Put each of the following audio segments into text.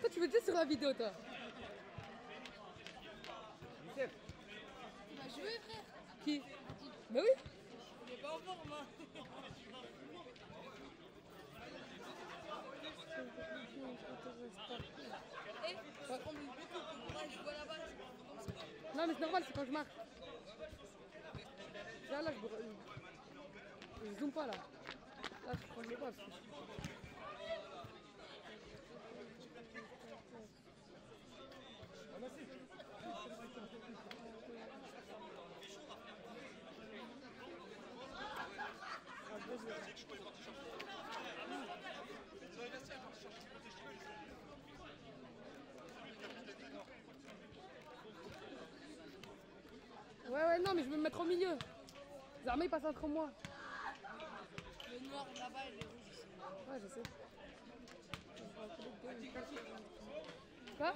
Pourquoi tu veux dire sur la vidéo, toi? Bah, je veux, frère. Qui? Bah oui. Il est pas en forme, hein. Eh, je prends le beaucoup pour moi, je vois la balle. Non, mais c'est normal, c'est quand je marque. Là, je zoome pas là. Là, je prends le pas. Ouais, non, mais je vais me mettre au milieu. Les armées passent entre moi. Le noir là-bas et le rouge ici. Ouais, je sais. Quoi?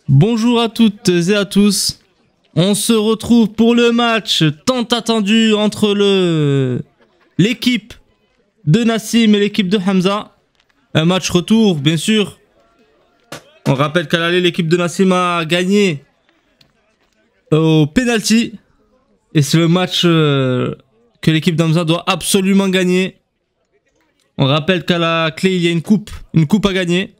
Bonjour à toutes et à tous. On se retrouve pour le match tant attendu entre l'équipe de Nassim et l'équipe de Hamza. Un match retour, bien sûr. On rappelle qu'à l'aller, l'équipe de Nassim a gagné au penalty. Et c'est le match que l'équipe d'Hamza doit absolument gagner. On rappelle qu'à la clé, il y a une coupe à gagner.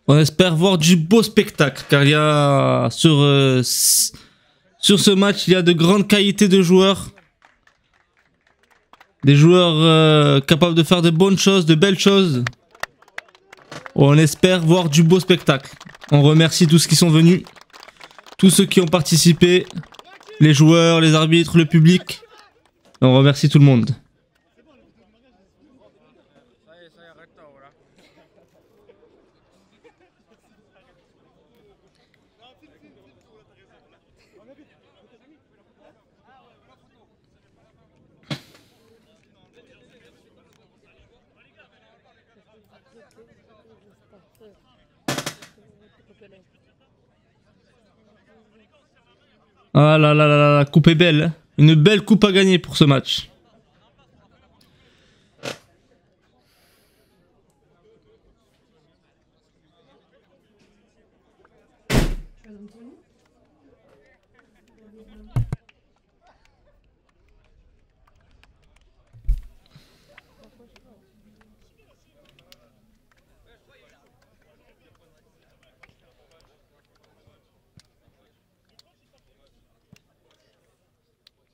On espère voir du beau spectacle, car il y a sur ce match, il y a de grandes qualités de joueurs. Des joueurs capables de faire de bonnes choses, de belles choses. On espère voir du beau spectacle. On remercie tous ceux qui sont venus, tous ceux qui ont participé, les joueurs, les arbitres, le public. On remercie tout le monde. Ah là là là là, la coupe est belle. Une belle coupe à gagner pour ce match.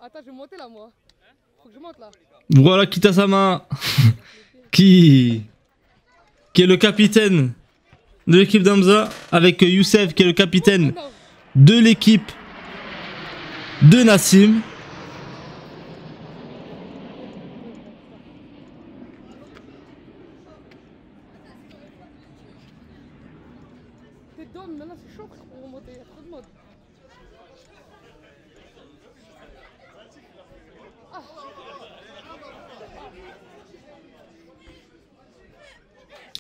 Attends, je vais monter là, moi. Faut que je monte là. Voilà Kitasama qui est le capitaine de l'équipe d'Hamza avec Youssef qui est le capitaine de l'équipe de Nassim. T'es d'homme, maintenant c'est chaud pour remonter, il y a trop de mode.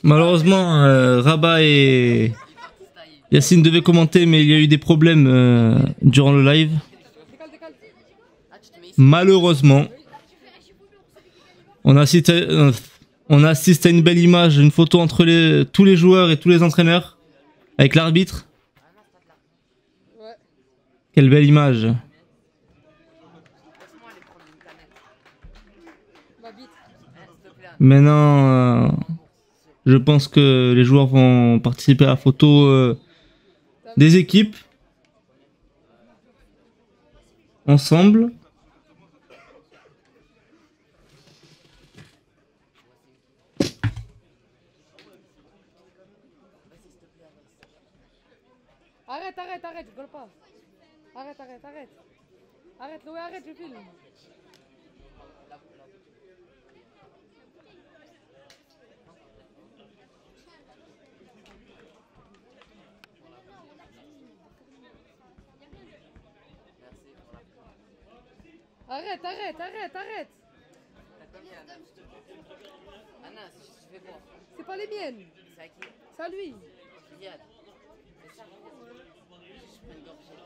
Malheureusement, Rabat et Yacine devaient commenter, mais il y a eu des problèmes durant le live. Décale. Malheureusement, on assiste à une belle image, une photo entre tous les joueurs et tous les entraîneurs, avec l'arbitre. Ouais. Quelle belle image. Va vite. Maintenant, je pense que les joueurs vont participer à la photo des équipes. Ensemble. Arrête, je rigole pas. Arrête. Arrête, Loé, arrête, je filme. Arrête. Anna, je vais voir. C'est pas les miennes. C'est à qui? C'est à lui. Riyad. C'est ça, Riyad. Je prends une gorgée.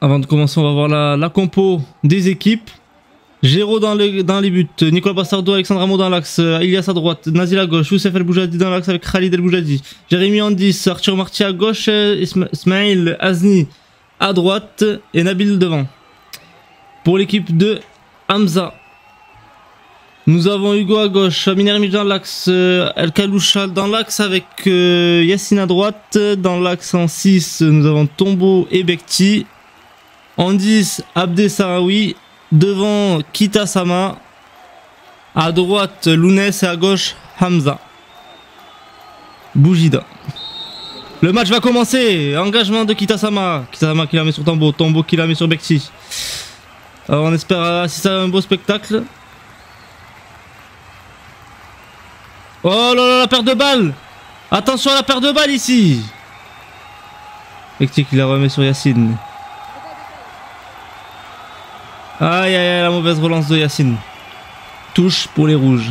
Avant de commencer, on va voir la compo des équipes. Géraud dans les buts, Nicolas Bassardo, Alexandre Amo dans l'axe, Ilias à droite, Nazil à gauche, Youssef El Boujadi dans l'axe avec Khalid El Boujadi, Jérémy en 10, Arthur Marty à gauche, Ismail Azni à droite et Nabil devant. Pour l'équipe de Hamza, nous avons Hugo à gauche, Amin Hermich dans l'axe, El Kaloucha dans l'axe avec Yassine à droite. Dans l'axe en 6, nous avons Tombo et Bekti. En 10, Abdé Sarawi. Devant Kita Sama. À droite, Lounès et à gauche, Hamza. Boujida. Le match va commencer. Engagement de Kita Sama. Kita Sama qui la met sur Tombo. Tombo qui la met sur Bekti. Alors on espère assister à un beau spectacle. Oh là là, la perte de balle. Attention à la perte de balle ici. Bekti qui la remet sur Yacine. Aïe aïe aïe, la mauvaise relance de Yacine. Touche pour les rouges.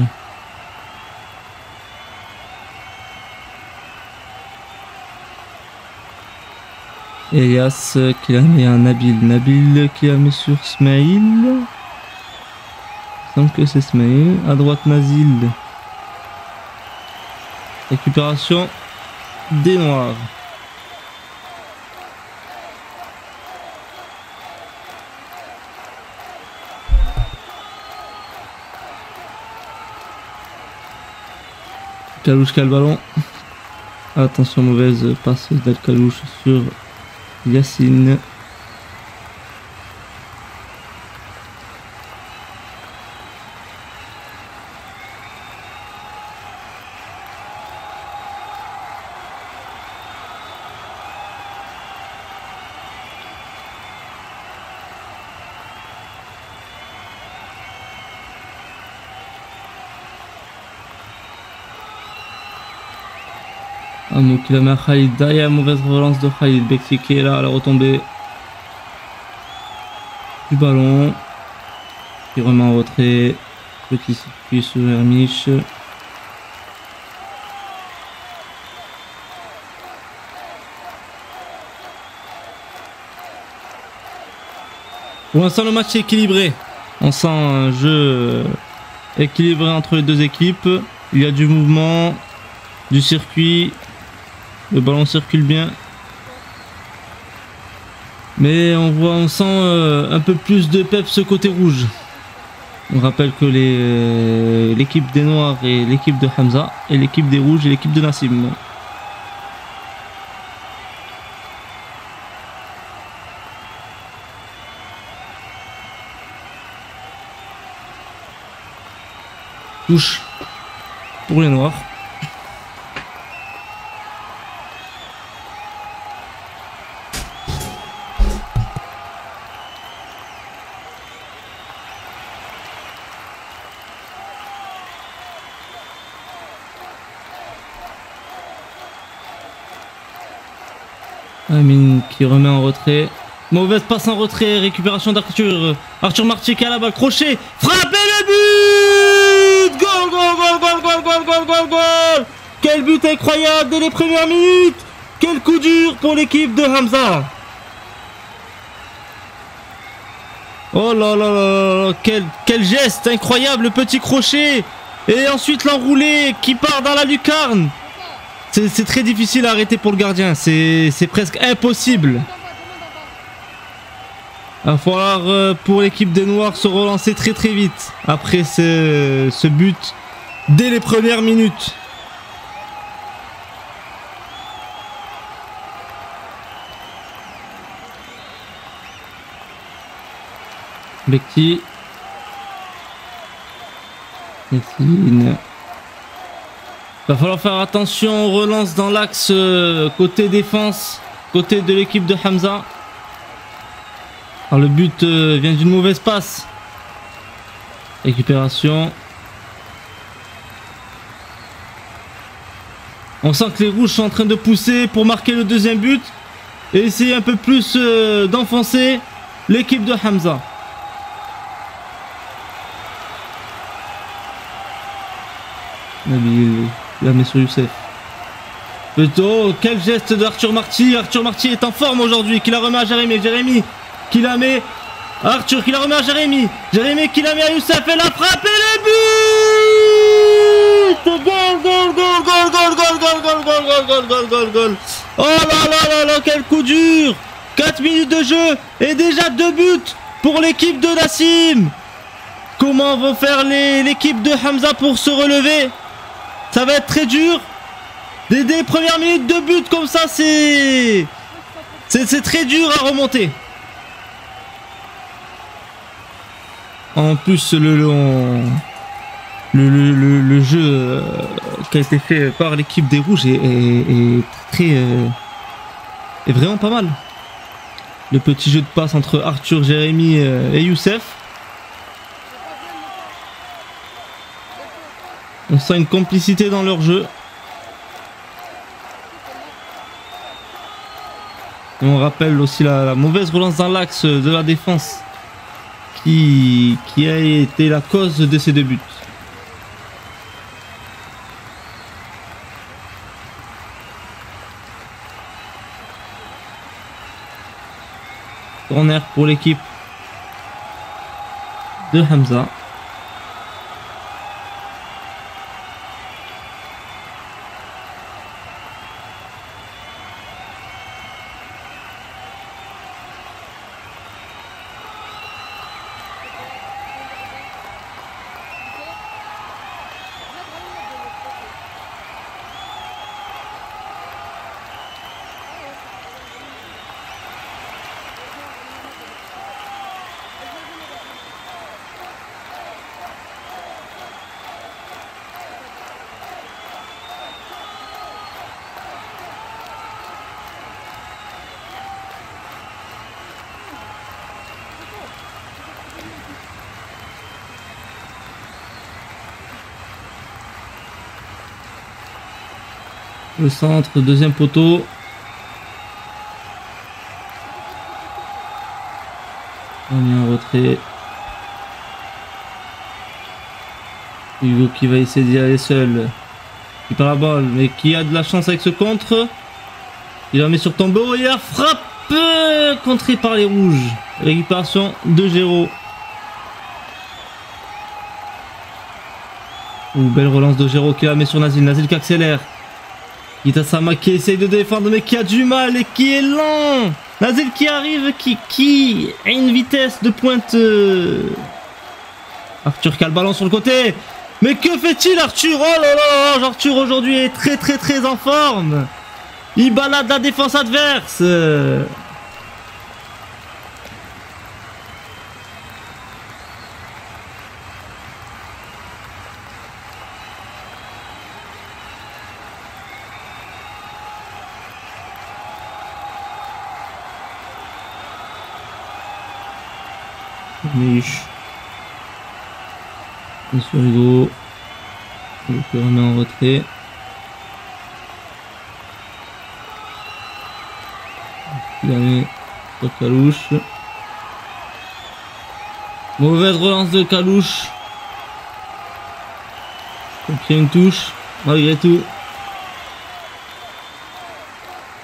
Elias qui la met à Nabil. Nabil qui la met sur Smaïl. Il semble que c'est Smaïl. À droite Nazil. Récupération des noirs. Kalouche qui a le ballon. Attention, mauvaise passe d'El Kalouche sur Yacine. Amo qui la met à Khalid. Derrière, mauvaise relance de Khalid. Bekti qui est là à la retombée du ballon. Qui remet en retrait. Petit circuit sur Hermich. Pour l'instant, le match est équilibré. On sent un jeu équilibré entre les deux équipes. Il y a du mouvement, du circuit. Le ballon circule bien. Mais on sent un peu plus de peps côté rouge. On rappelle que l'équipe des noirs et l'équipe de Hamza et l'équipe des rouges et l'équipe de Nassim. Touche pour les noirs. Amin qui remet en retrait. Mauvaise passe en retrait. Récupération d'Arthur. Arthur Marty qui a la balle. Crochet. Frappez le but. Goal, goal, goal, goal, goal, goal, goal, goal, goal. Quel but incroyable dès les premières minutes. Quel coup dur pour l'équipe de Hamza. Oh là là là là. Quel geste incroyable. Le petit crochet. Et ensuite l'enroulé qui part dans la lucarne. C'est très difficile à arrêter pour le gardien, c'est presque impossible. Il va falloir pour l'équipe des Noirs se relancer très très vite après ce but dès les premières minutes. Bekti. Va falloir faire attention, on relance dans l'axe côté défense, côté de l'équipe de Hamza. Alors le but vient d'une mauvaise passe. Récupération. On sent que les rouges sont en train de pousser pour marquer le deuxième but et essayer un peu plus d'enfoncer l'équipe de Hamza. Nabil la met sur Youssef. Oh, quel geste de Arthur Marty. Arthur Marty est en forme aujourd'hui, qui la remet à Jérémy. Jérémy qui la met à Arthur, qui la remet à Jérémy. Jérémy qui la met à Youssef et la frappe et le but. Goal, goal, goal, goal, goal, goal, goal, goal, goal, goal, goal, goal, goal, goal. Oh là là là là, quel coup dur. 4 minutes de jeu et déjà 2 buts pour l'équipe de Nassim. Comment vont faire l'équipe de Hamza pour se relever? Ça va être très dur. Dès les premières minutes, 2 buts comme ça, c'est très dur à remonter. En plus, le jeu qui a été fait par l'équipe des Rouges est vraiment pas mal. Le petit jeu de passe entre Arthur, Jérémy et Youssef. On sent une complicité dans leur jeu. Et on rappelle aussi la mauvaise relance dans l'axe de la défense qui a été la cause de ces 2 buts. Corner pour l'équipe de Hamza. Le centre, deuxième poteau. On est en retrait. Hugo qui va essayer d'y aller seul. Il perd la balle, mais qui a de la chance avec ce contre. Il la met sur tombeau et la frappe contrée par les Rouges. Récupération de Géraud. Belle relance de Géraud qui la met sur Nazil. Nazil qui accélère. Kitasama qui essaye de défendre mais qui a du mal et qui est lent. Nazil qui arrive, qui a une vitesse de pointe. Arthur qui a le ballon sur le côté. Mais que fait-il Arthur? Oh là là, Arthur aujourd'hui est très en forme. Il balade la défense adverse. Niche. Monsieur Hugo. Il peut remettre en retrait. Il a mis sur Kalouche. Mauvaise relance de Kalouche. Donc il y a une touche, malgré tout.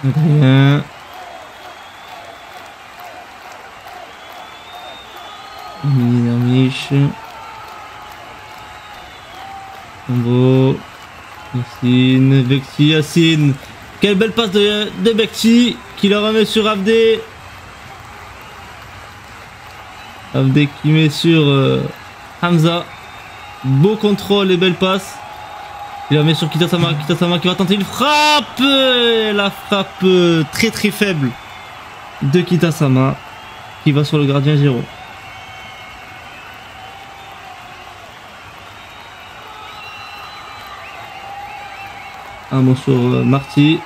Adrien. Miche. Combo. Yacine. Bexi. Yacine. Quelle belle passe de Bexi qui la remet sur Abdé. Abdé qui met sur Hamza. Beau contrôle et belle passe. Il la met sur Kitasama. Kitasama qui va tenter une frappe. La frappe très faible de Kitasama qui va sur le gardien Géraud. Un mot sur Marty.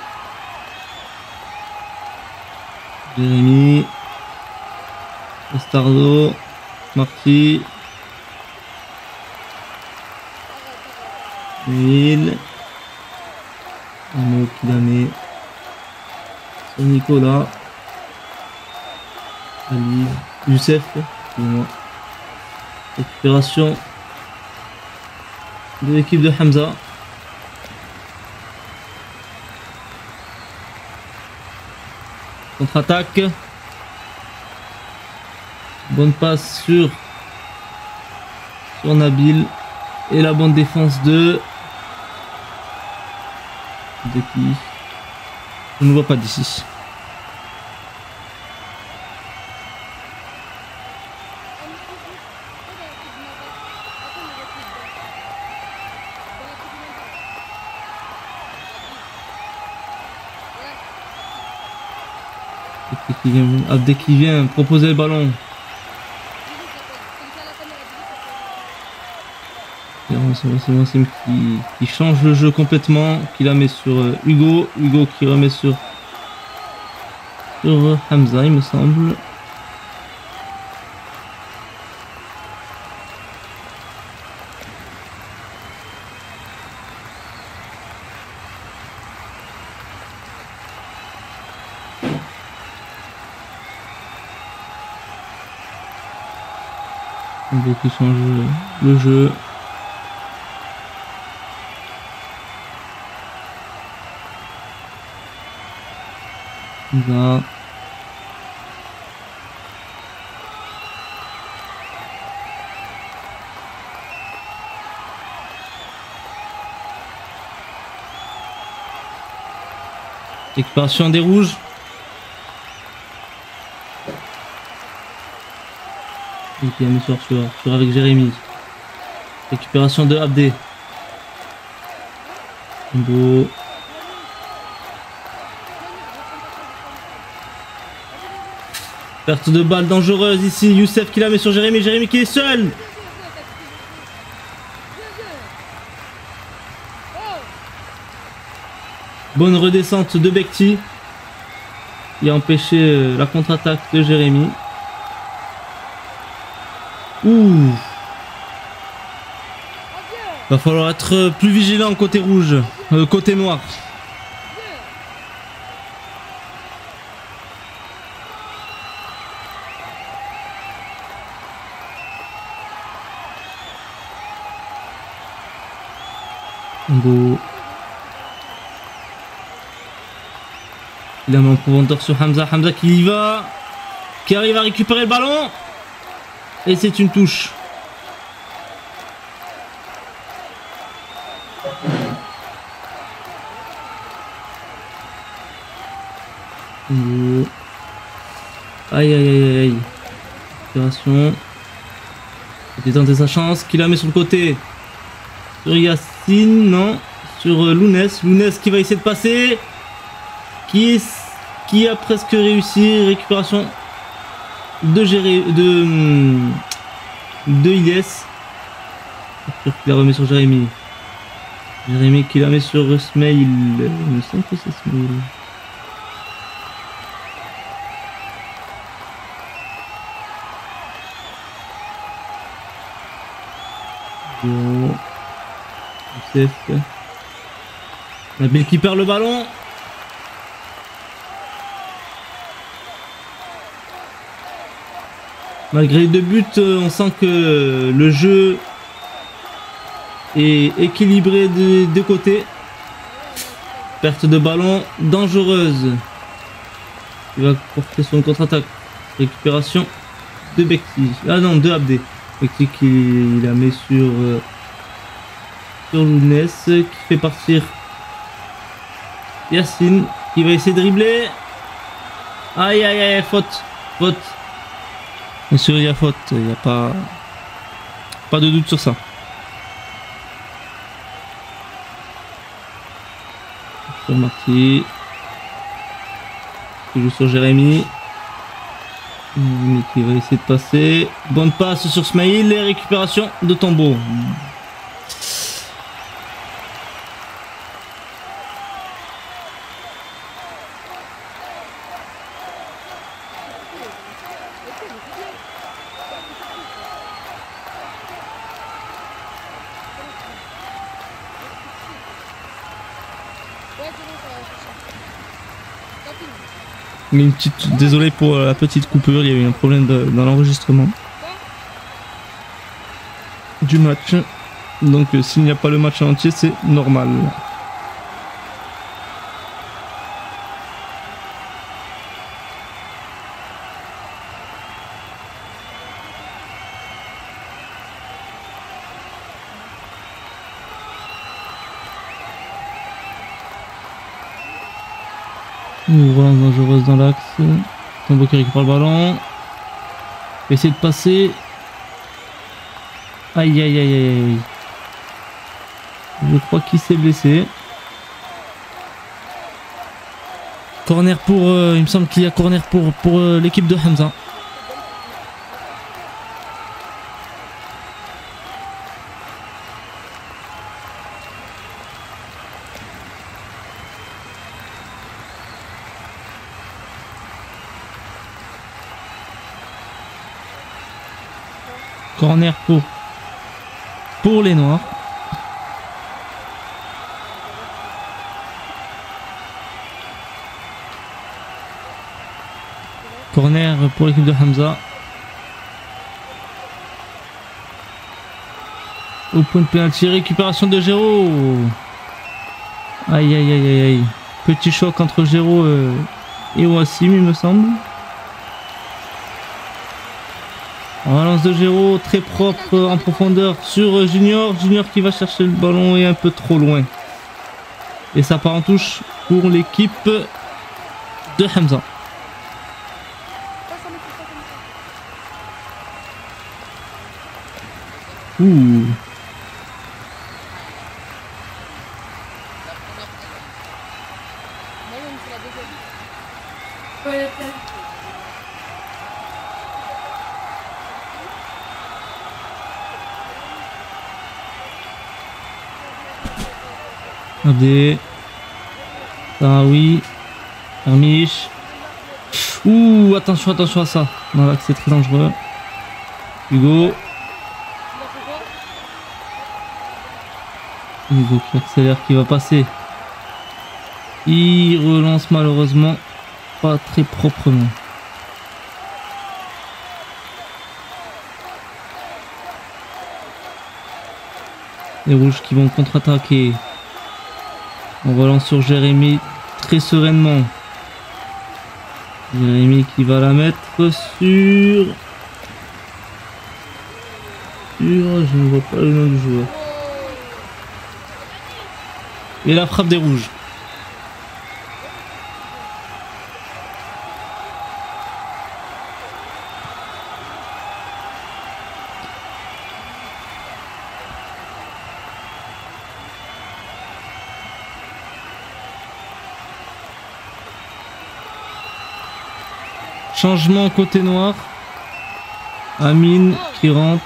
Jérémy. Estardo. Marty. Will. Un mot qu'il a mis sur Nicolas. Ali. Youssef. Excusez-moi. Récupération de l'équipe de Hamza. Contre-attaque. Bonne passe sur Nabil. Et la bonne défense de qui? Je ne vois pas d'ici. Abdé qui vient proposer le ballon. C'est Wassim qui change le jeu complètement, qui la met sur Hugo. Hugo qui remet sur Hamza, il me semble. Hugo qui change le jeu. Là. Récupération des rouges. Et qui a mis sur avec Jérémy. Récupération de Abdé. Beau. Perte de balle dangereuse ici. Youssef qui la met sur Jérémy. Jérémy qui est seul. Bonne redescente de Bekti qui a empêché la contre-attaque de Jérémy. Ouh. Va falloir être plus vigilant côté rouge, côté noir. Beau. Il a mis en profondeur sur Hamza. Hamza qui y va. Qui arrive à récupérer le ballon. Et c'est une touche. Beau. Aïe aïe aïe aïe. Opération. Il a tenté sa chance. Qui la met sur le côté. Sur Yacine, non. Sur Lounès. Lounès qui va essayer de passer. Qui a presque réussi. Récupération de Ilyes. Il la remet sur Jérémy. Jérémy qui la met sur Smail. Il me semble que c'est Smail. Bon. Youssef. Nabil qui perd le ballon. Malgré les deux buts, on sent que le jeu est équilibré des deux côtés. Perte de ballon dangereuse. Il va porter son contre-attaque. Récupération de Bekti. Ah non, de Abdé. Bekti qui la met sur Lounès, qui fait partir Yacine, qui va essayer de dribbler. Aïe aïe aïe, faute. Bien sûr, il y a faute, il n'y a pas de doute sur ça. Sur Marty. Qui joue sur Jérémy. Qui va essayer de passer. Bonne passe sur Smaïl et récupération de Tombeau. Désolé pour la petite coupure, il y a eu un problème dans l'enregistrement du match. Donc s'il n'y a pas le match en entier, c'est normal. Une relance dangereuse dans l'axe. Tombeau qui récupère le ballon. Essayer de passer. Aïe aïe aïe aïe aïe. Je crois qu'il s'est blessé. Corner pour... il me semble qu'il y a corner pour l'équipe de Hamza. Corner pour les Noirs. Corner pour l'équipe de Hamza. Au point de pénalty, récupération de Géraud. Aïe aïe aïe aïe aïe. Petit choc entre Géraud et Wassim, il me semble. Relance de Géraud, très propre en profondeur sur Junior. Junior qui va chercher le ballon et un peu trop loin. Et ça part en touche pour l'équipe de Hamza. Ouh. Abdé. Sarawi. Hermiche. Ouh, attention à ça. Non, là, c'est très dangereux. Hugo. Hugo qui accélère, qui va passer. Il relance malheureusement pas très proprement. Les rouges qui vont contre-attaquer. On relance sur Jérémy très sereinement. Jérémy qui va la mettre sur... Je ne vois pas le nom du joueur. Et la frappe des rouges. Changement côté noir. Amine qui rentre.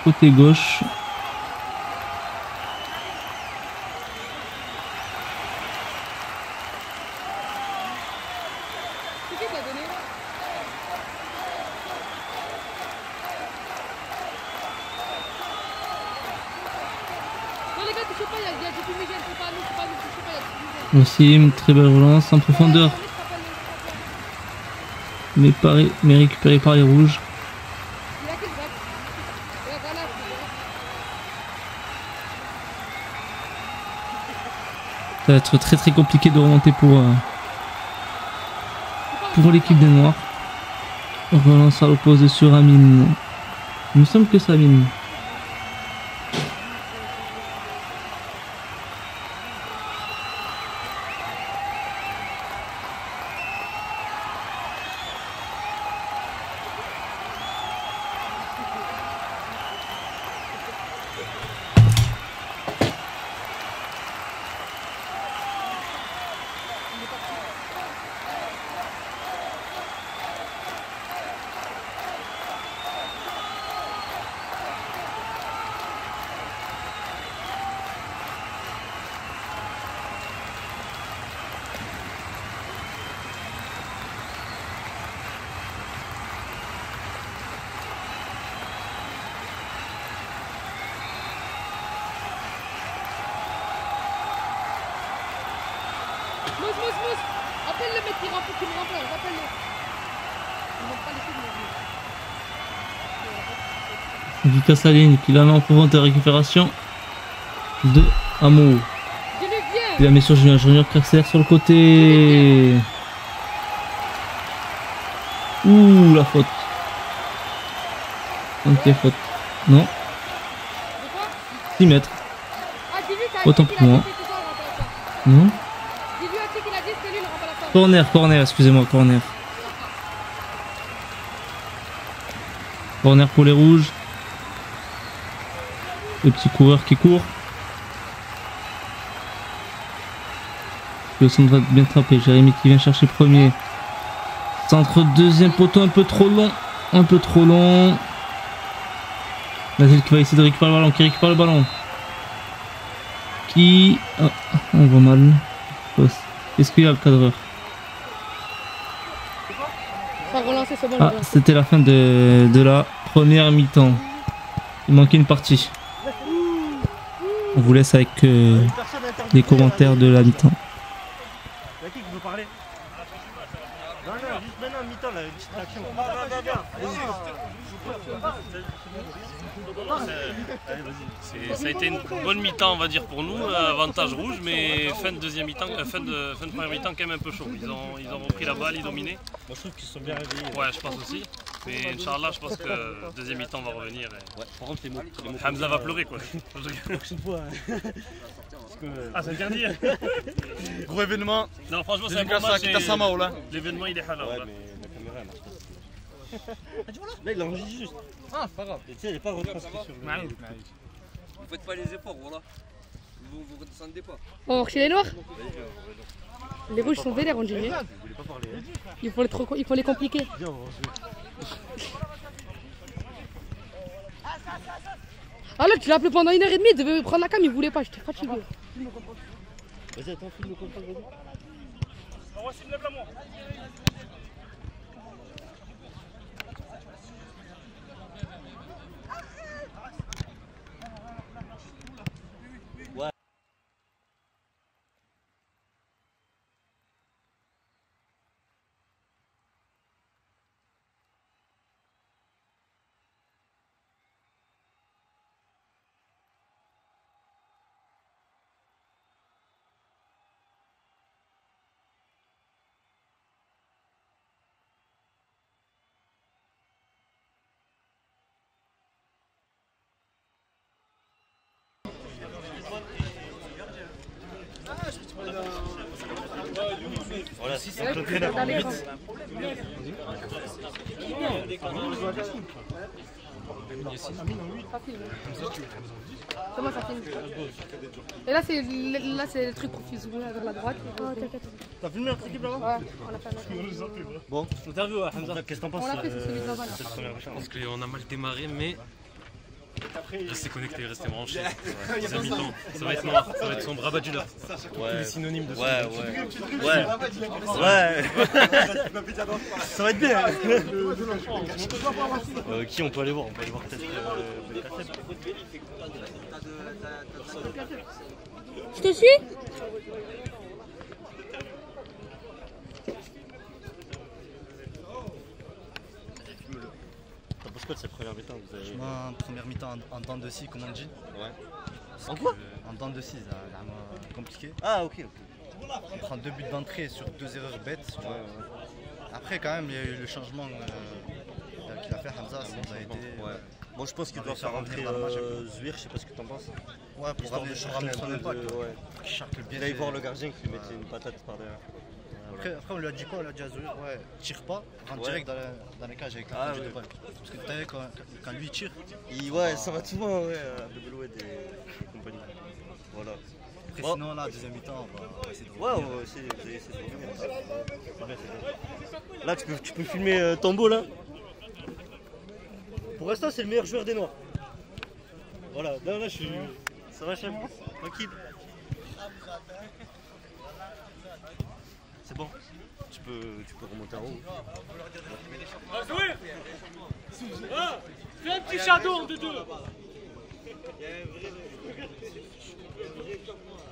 Côté gauche. Aussi, très belle relance en profondeur. Mais récupéré par les rouges. Ça va être très compliqué de remonter pour l'équipe des Noirs. Relance à l'opposé sur Amine. Il me semble que c'est Amine. Appelle le mec qui me remplace, appelle-le. Vika Saline qui la met en profondeur de récupération de Amo. Il la met sur Junior. Junior qui accélère sur le côté. Ouh, la faute. Ok, faute. Non. 6 mètres. Autant pour moi. Non. Corner, excusez-moi, corner. Corner pour les rouges. Le petit coureur qui court. Le centre va bien trapper. Jérémy qui vient chercher premier. Centre deuxième poteau, un peu trop long. Un peu trop long. Nazil qui va essayer de récupérer le ballon. Qui récupère le ballon. Qui... Oh, on voit mal. Est-ce qu'il y a le cadreur? Ça a relancé, c'est bon. Ah, c'était la fin de la première mi-temps. Il manquait une partie. On vous laisse avec les commentaires de la mi-temps. Y'a qui veut parler? Non, juste maintenant, mi-temps, là, une petite action. Allez, vas-y. Ça a été une bonne mi-temps, on va dire, pour nous, avantage rouge, mais fin de deuxième mi-temps, fin de première mi-temps quand même un peu chaud. Ils ont repris la balle, ils dominaient. Moi je trouve qu'ils se sont bien réveillés. Ouais, je pense aussi. Mais Inch'Allah, je pense que deuxième mi-temps va revenir. Ouais, par contre, les mots. Hamza va pleurer quoi. La prochaine fois. Ah, c'est interdit. Gros événement. Non, franchement, c'est un bon match. là. L'événement, il est halal. Ouais, là. mais la caméra elle marche pas. Là, il enregistre juste. Ah, c'est pas grave. Et tu sais, elle est pas retranscrite sur le. Vous faites pas les efforts, voilà. Vous redescendez pas. On va voir chez les noirs. Les rouges sont vénères, on dirait. Vous voulez pas parler, hein? Il faut les compliquer. Viens, on va jouer. Ah là, tu l'as appelé pendant 1h30, il devait prendre la cam, il voulait pas, j'étais fatigué. Vas-y, attends, filme le contrôle, vas-y. Voilà, c'est un entraîneur. Comment ça filme? Et là, c'est le truc pour fuser vers la droite. Oh, t'inquiète. T'as filmé notre équipe là-bas? Ouais, on l'a fait un Bon, interview à Hamza. Qu'est-ce que t'en penses? On l'a fait, c'est celui de Laval. Cette première Je pense qu'on a mal démarré, mais restez connectés, restez branchés. C'est un mi-temps. Ça va être noir, ça va être sombre. Rabadula. Ouais. Les synonymes de Ouais. Ça va être bien. Qui on peut aller voir? On peut aller voir peut-être Je te suis? T'as pensé quoi de cette première mi-temps? En première mi-temps, en temps de scie, comme on dit. Ouais. En quoi? En temps de scie, c'est compliqué. Ah, ok. On prend 2 buts d'entrée sur 2 erreurs bêtes. Tu vois. Après, quand même, il y a eu le changement qu'il a fait Hamza, ça nous a aidé. Ouais. Moi je pense qu'il doit faire rentrer Zouir, je sais pas ce que t'en penses. Ouais, pour ramener son impact. Ouais. Qui charcle bien. Il allait voir le gardien qui lui mettait une patate par derrière. Après, on lui a dit quoi? On lui a dit à Zouir, ouais, tire pas, rentre direct dans les cages avec la conduite de balle. Parce que t'as vu, quand lui il tire, Ouais, ça va souvent, ouais, à Bebeloued et compagnie. Voilà. après sinon là, deuxième mi-temps, on va essayer de Ouais, revenir. on va essayer de revenir. C'est bien, c'est bien. Là, tu peux filmer Tambo là. Pour l'instant, c'est le meilleur joueur des Noirs. Voilà, là je suis. Ça va, chef? Tranquille. C'est bon. Tu peux remonter en haut. Fais un petit shadow de deux.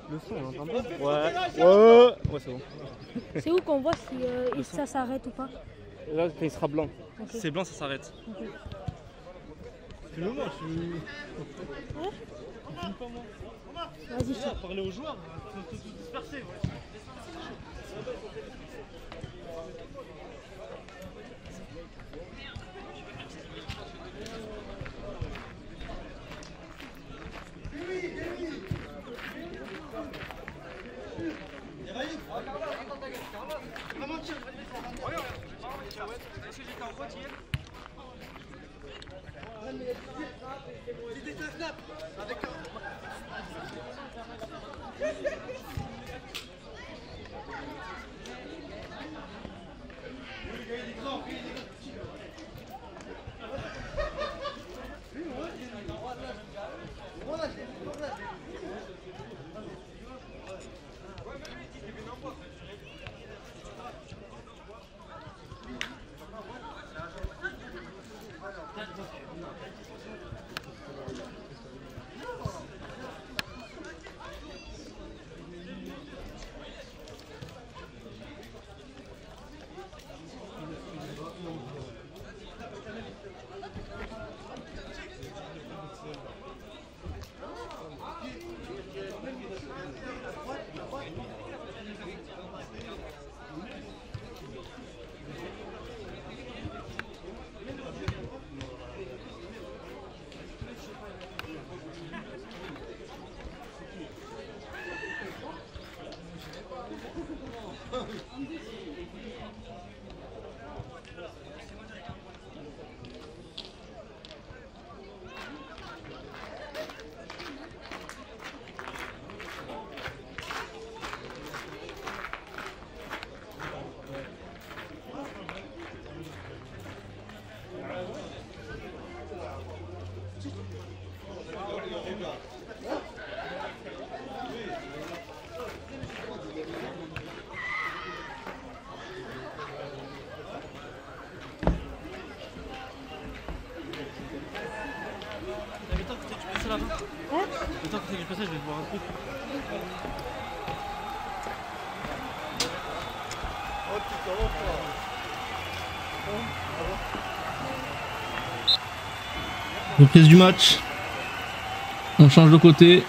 Le son, on entend bien? Ouais, c'est bon. C'est où qu'on voit si ça s'arrête ou pas? Là, quand il sera blanc. Okay. C'est blanc, ça s'arrête. Okay. Filme-moi, je suis. Vas-y, je... Parler aux joueurs, ils sont tous dispersés. Le temps que tu fais du passage, je vais te voir un truc. Reprise du match. On change de côté.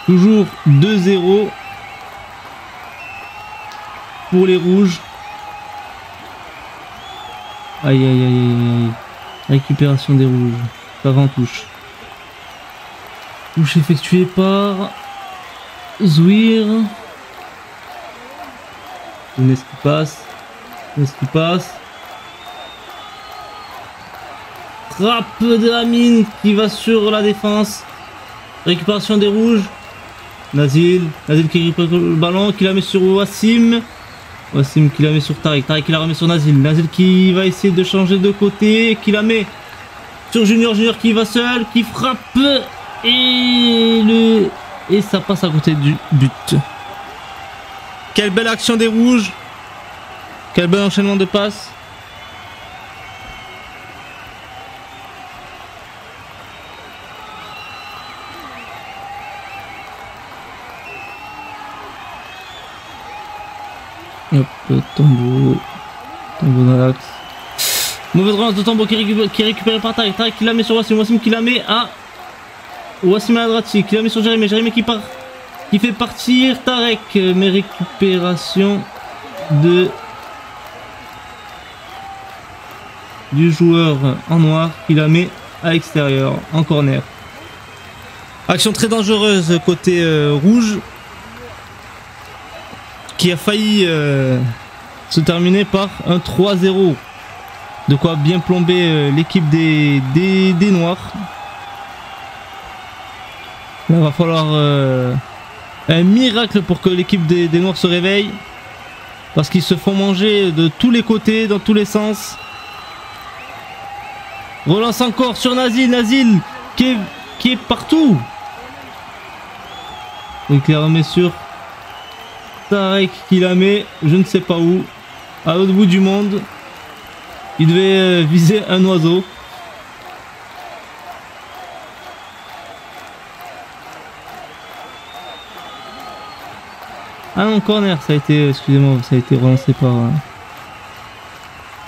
Toujours 2-0 pour les rouges. Aïe aïe aïe aïe aïe. Récupération des rouges. Ça va en touche. Touche effectuée par Zouir. Younes qui passe. Younes qui passe. Frappe de Amine qui va sur la défense. Récupération des rouges. Nazil qui récupère le ballon, qui la met sur Wassim. Wassim qui la met sur Tariq. Tariq qui la remet sur Nazil. Nazil qui va essayer de changer de côté. Qui la met sur Junior. Junior qui va seul. Qui frappe. Et ça passe à côté du but. Quelle belle action des rouges. Quel bel enchaînement de passes. Hop, Tombo dans l'axe. Mauvaise relance de Tombo qui est récupéré par Tariq. Tariq qui la met sur Wassim. Wassim qui la met à Wassim Adrati. Qui la met sur Jérémy. Jérémy qui part. Qui fait partir Tarek. Mais récupération du joueur en noir qui la met à l'extérieur en corner. Action très dangereuse côté rouge. Qui a failli se terminer par un 3-0. De quoi bien plomber l'équipe des Noirs. Là, il va falloir un miracle pour que l'équipe des Noirs se réveille. Parce qu'ils se font manger de tous les côtés, dans tous les sens. Relance encore sur Nazil. Nazil qui est partout. Et qui la remet sur Tarek qui la met, je ne sais pas où, à l'autre bout du monde. Il devait viser un oiseau. Ah non, corner, ça a été, excusez-moi, ça a été relancé par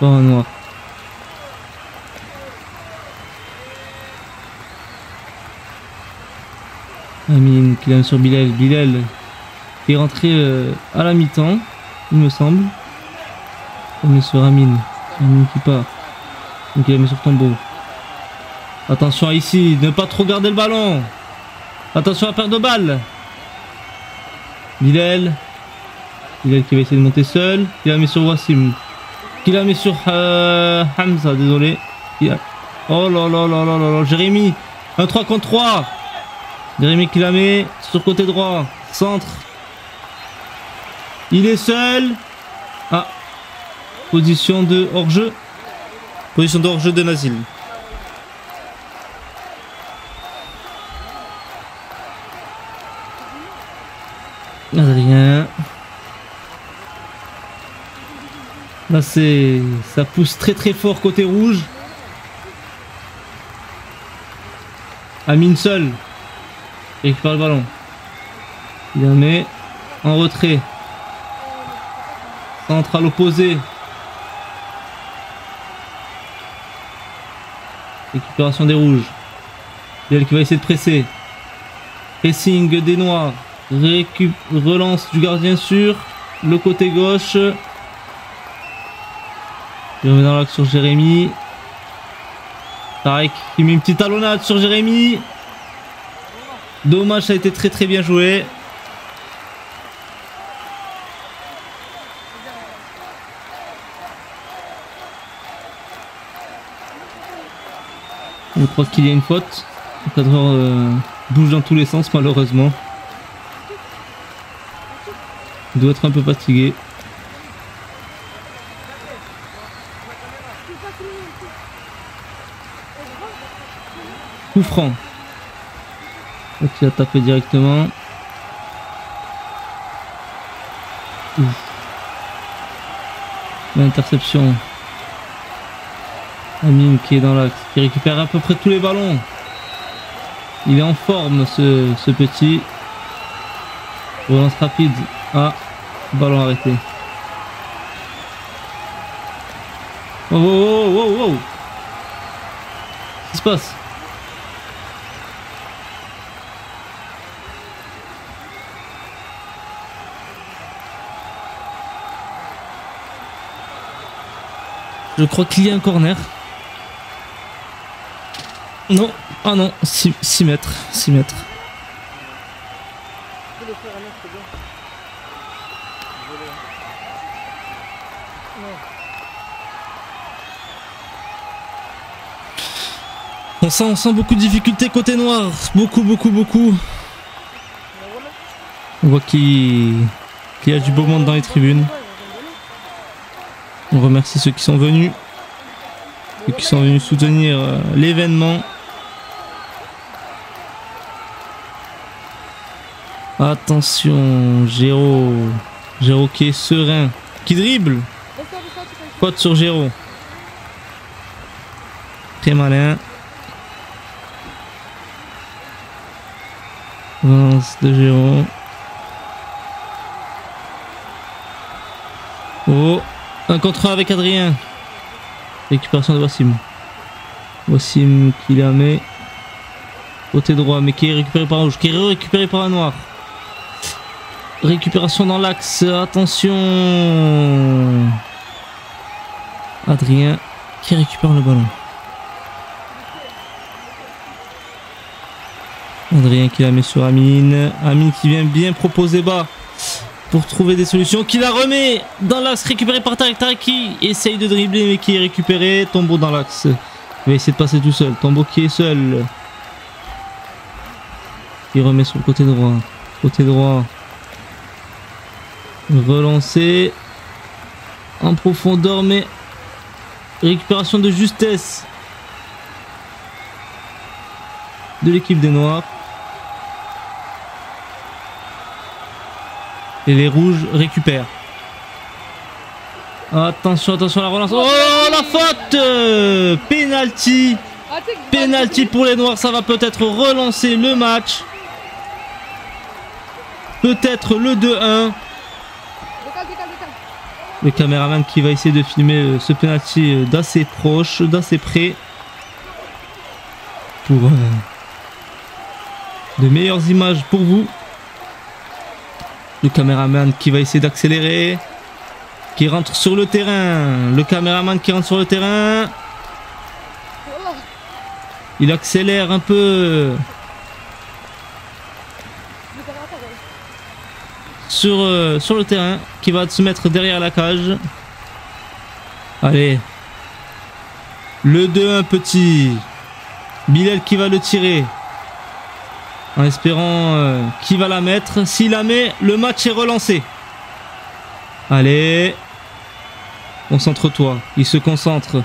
un noir. Amine qui la met sur Bilal. Bilal qui est rentré à la mi-temps, il me semble. On met sur Amine. Amine qui part. Donc il la met sur Tombo. Attention ici, ne pas trop garder le ballon. Attention à la perte de balle. Bilal. Bilal qui va essayer de monter seul. Il la met sur Wassim. Qui la met sur Hamza, désolé. Oh là là là là là là. Jérémy. Un 3 contre 3. Jérémy qui la met sur côté droit. Centre. Il est seul. Ah. Position de hors-jeu. Position de hors-jeu de Nazil. Adrien. Là ça pousse très très fort côté rouge. Amine seul. Il récupère le ballon. Il la met en retrait. Centre à l'opposé. Récupération des rouges. Bilal qui va essayer de presser. Pressing des noirs. Relance du gardien sur le côté gauche. Il remet dans l'axe sur Jérémy. Tarek qui met une petite talonnade sur Jérémy. Dommage, ça a été très très bien joué. Je crois qu'il y a une faute. Le cadreur bouge dans tous les sens malheureusement. Il doit être un peu fatigué. Coup franc. Il a tapé directement. L'interception. Amine qui est dans l'axe, qui récupère à peu près tous les ballons. Il est en forme ce petit. Relance rapide. Ah, ballon arrêté. Oh, oh, oh, oh, oh. Qu'est-ce qui se passe? Je crois qu'il y a un corner. Non, ah non, 6 mètres, 6 mètres. On sent beaucoup de difficultés côté noir, beaucoup. On voit qu'il y a du beau monde dans les tribunes. On remercie ceux qui sont venus soutenir l'événement. Attention, Géraud qui est serein, qui dribble. Faute sur Géraud. Très malin. Relance de Géraud. Oh, un contre 1 avec Adrien. Récupération de Wassim. Wassim qui la met côté droit, mais qui est récupéré par rouge, qui est récupéré par un noir. Récupération dans l'axe, attention. Adrien qui récupère le ballon. Adrien qui la met sur Amine. Amine qui vient bien proposer bas pour trouver des solutions. Qui la remet dans l'axe, récupéré par Tarek. Tarek qui essaye de dribbler mais qui est récupéré. Tombeau dans l'axe. Il va essayer de passer tout seul. Tombeau qui est seul. Il remet sur le côté droit. Côté droit. Relancé. En profondeur mais récupération de justesse de l'équipe des Noirs. Et les rouges récupèrent. Attention à la relance. Oh la faute. Penalty. Penalty pour les Noirs. Ça va peut-être relancer le match. Peut-être le 2-1. Le caméraman qui va essayer de filmer ce penalty d'assez proche, d'assez près. Pour de meilleures images pour vous. Le caméraman qui va essayer d'accélérer. Qui rentre sur le terrain. Le caméraman qui rentre sur le terrain. Il accélère un peu. sur le terrain, qui va se mettre derrière la cage. Allez. Le 2-1 petit. Bilal qui va le tirer. En espérant qu'il va la mettre. S'il la met, le match est relancé. Allez. Concentre-toi. Il se concentre.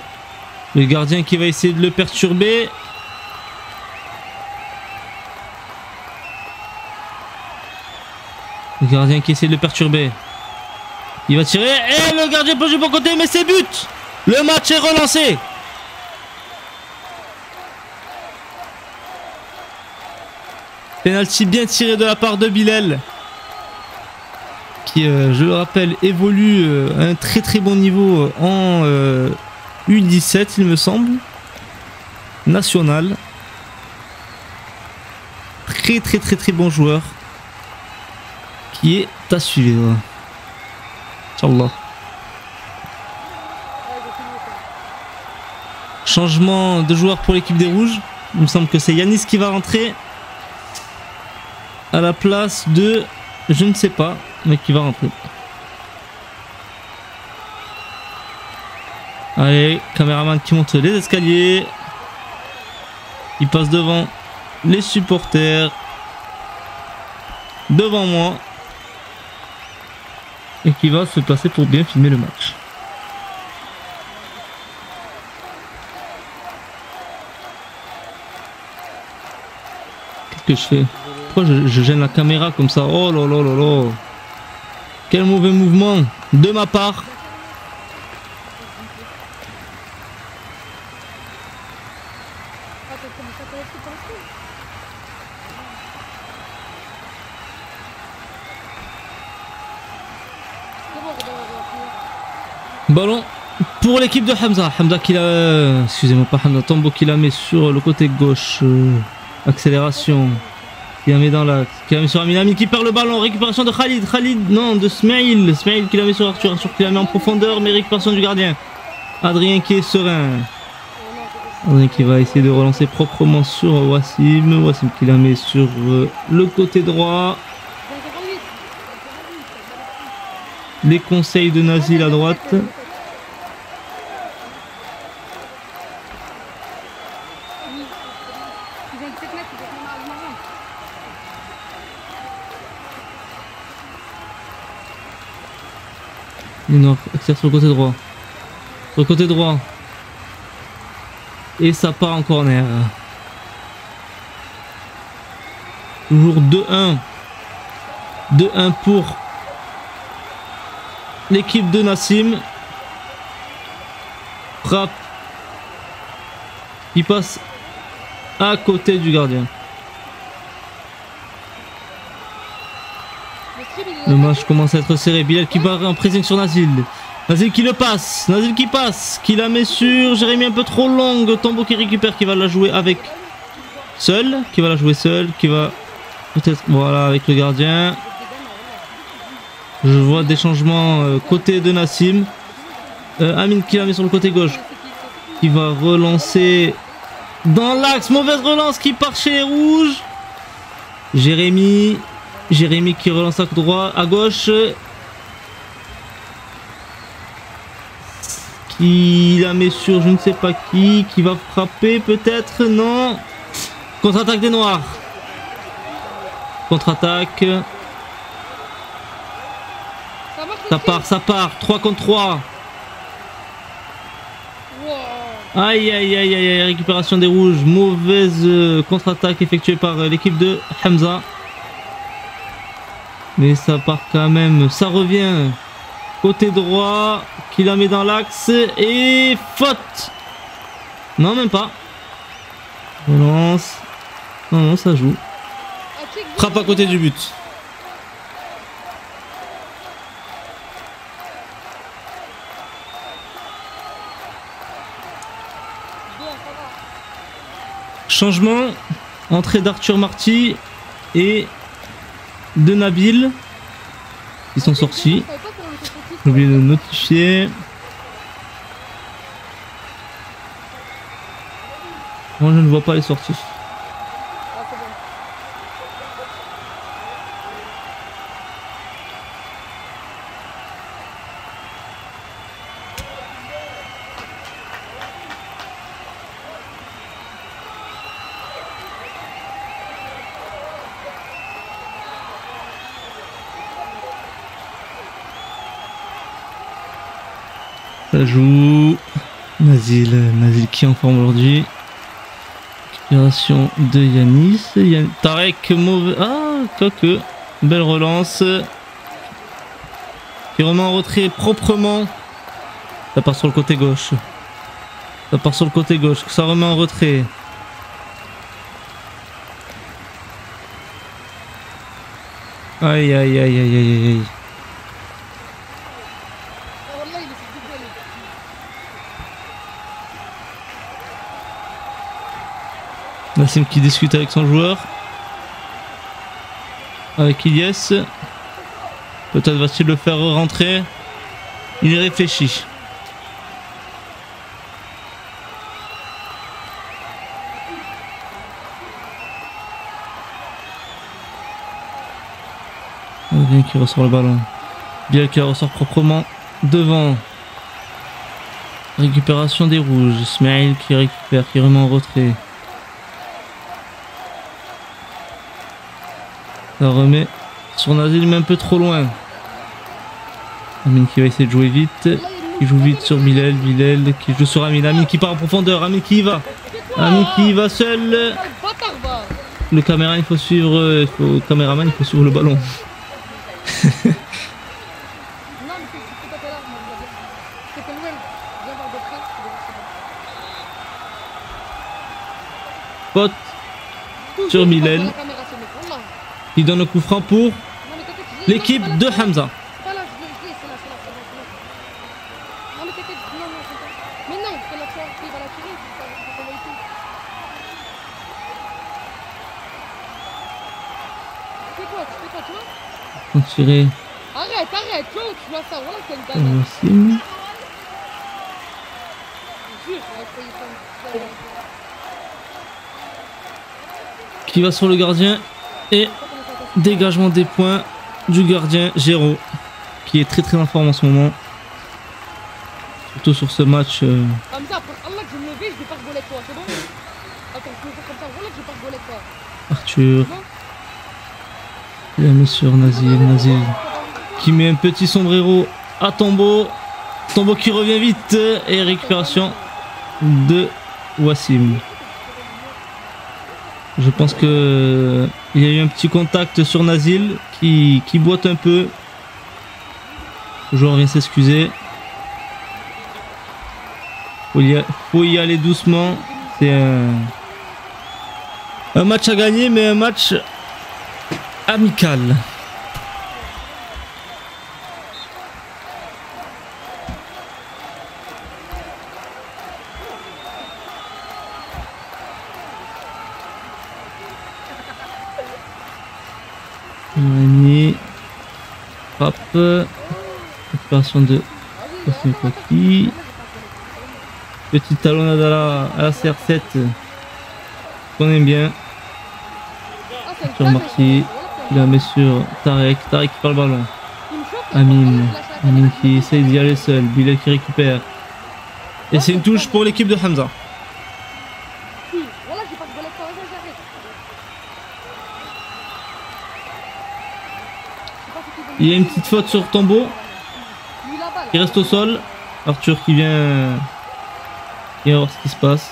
Le gardien qui va essayer de le perturber. Le gardien qui essaie de le perturber. Il va tirer. Et le gardien peut jouer pour côté, mais c'est but. Le match est relancé. Penalty bien tiré de la part de Bilal. Qui, je le rappelle, évolue à un très très bon niveau en U17, il me semble. National. Très très très très bon joueur. Qui est à suivre. Inch'Allah. Changement de joueur pour l'équipe des Rouges. Il me semble que c'est Yanis qui va rentrer à la place de... Je ne sais pas, mais qui va rentrer. Allez, caméraman qui monte les escaliers. Il passe devant les supporters. Devant moi. Et qui va se placer pour bien filmer le match. Qu'est-ce que je fais? Pourquoi je gêne la caméra comme ça? Oh là là là là. Quel mauvais mouvement de ma part. Ballon pour l'équipe de Hamza. Hamza qui l'a... Excusez-moi, pas Hamza. Tombo qui la met sur le côté gauche. Accélération. Qui la met dans l'axe. Qui la met sur Amin. Amin qui perd le ballon. Récupération de Khalid. Khalid, non, de Smaïl. Smaïl qui la met sur Arthur. Arthur qui la met en profondeur. Mais récupération du gardien. Adrien qui est serein. Adrien qui va essayer de relancer proprement sur Wassim. Wassim qui la met sur le côté droit. Les conseils de Nazil à droite. Non, accélère sur le côté droit. Sur le côté droit. Et ça part en corner. Toujours 2-1. 2-1 pour l'équipe de Nassim. Frappe. Il passe à côté du gardien. Le match commence à être serré. Bilal qui part en pressing sur Nazil. Nazil qui le passe. Nazil qui passe. Qui la met sur Jérémy un peu trop longue. Tombo qui récupère. Qui va la jouer avec seul. Qui va la jouer seul. Qui va peut-être... Voilà, avec le gardien. Je vois des changements côté de Nassim. Amin qui la met sur le côté gauche. Qui va relancer dans l'axe. Mauvaise relance qui part chez les Rouges. Jérémy qui relance à droite, à gauche. Qui la met sur je ne sais pas qui va frapper peut-être, non. Contre-attaque des Noirs. Contre-attaque. Ça part. 3 contre 3. Aïe aïe aïe aïe, récupération des Rouges. Mauvaise contre-attaque effectuée par l'équipe de Hamza. Mais ça part quand même, ça revient côté droit, qui la met dans l'axe et faute. Non, même pas. Relance. Non, ça joue. Frappe à côté du but. Changement, entrée d'Arthur Marty et de Nabil. Ils sont sortis. J'ai oublié de notifier. Moi je ne vois pas les sorties. Ça joue. Nazil qui est en forme aujourd'hui. Récupération de Yanis. Tarek mauvais. Ah, quoique. Belle relance. Qui remet en retrait proprement. Ça part sur le côté gauche. Ça remet en retrait. Aïe aïe aïe aïe aïe aïe. Nassim qui discute avec son joueur. Avec Ilyes. Peut-être va-t-il le faire rentrer. Il y réfléchit. Bien qui ressort le ballon. Bien qui ressort proprement devant. Récupération des rouges. Ismail qui récupère, qui remet en retrait. Ça remet sur Nazil, mais un peu trop loin. Amine qui va essayer de jouer vite. Qui joue vite sur Bilal. Bilal qui joue sur Amine. Amine qui part en profondeur. Amine qui y va. Amine qui y va seul. Le caméraman, il faut suivre le ballon. Pote sur Bilal. Il donne le coup franc pour l'équipe de Hamza. Tiré. Arrête, tu vois ça, voilà quelle dalle. Qui va sur le gardien et dégagement des points du gardien Géraud qui est très en forme en ce moment, surtout sur ce match. Hamza, pour Allah que je me lève, je vais pas rigoler avec toi, c'est bon? Attends, je me fais comme ça, voilà que je vais pas rigoler avec toi. Arthur, il a mis sur Nazil qui met un petit sombrero à Tombo qui revient vite et récupération de Wassim. Je pense que il y a eu un petit contact sur Nazil qui boite un peu. Le joueur vient s'excuser. Faut y aller doucement. C'est un match à gagner, mais un match amical. Frappe. Récupération de Kosmikaki. Petite talonnade à la CR7. Qu'on aime bien. Sur Marty. Il la met sur Tarek. Tarek qui perd le ballon. Amine qui essaye d'y aller seul. Bilal qui récupère. Et c'est une touche pour l'équipe de Hamza. Il y a une petite faute sur Tombo. Il reste au sol. Arthur qui vient voir ce qui se passe.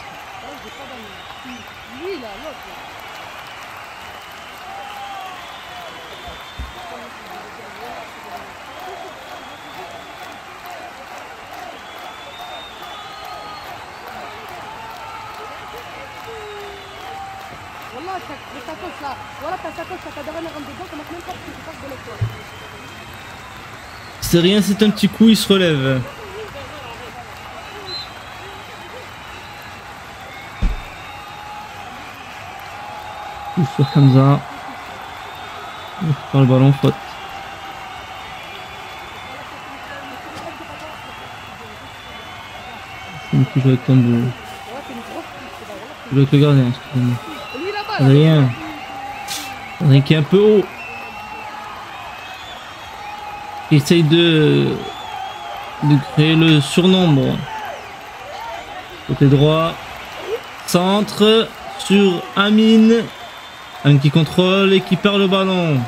C'est rien, c'est un petit coup, il se relève. Sur Hamza. Il récupère le ballon, faute. C'est lui qui joue avec Tombo. Il joue avec le gardien, excusez-moi. Adrien. Adrien qui est un peu haut. Il essaye de créer le surnombre. Côté droit. Centre sur Amine. Amine qui contrôle et qui perd le ballon.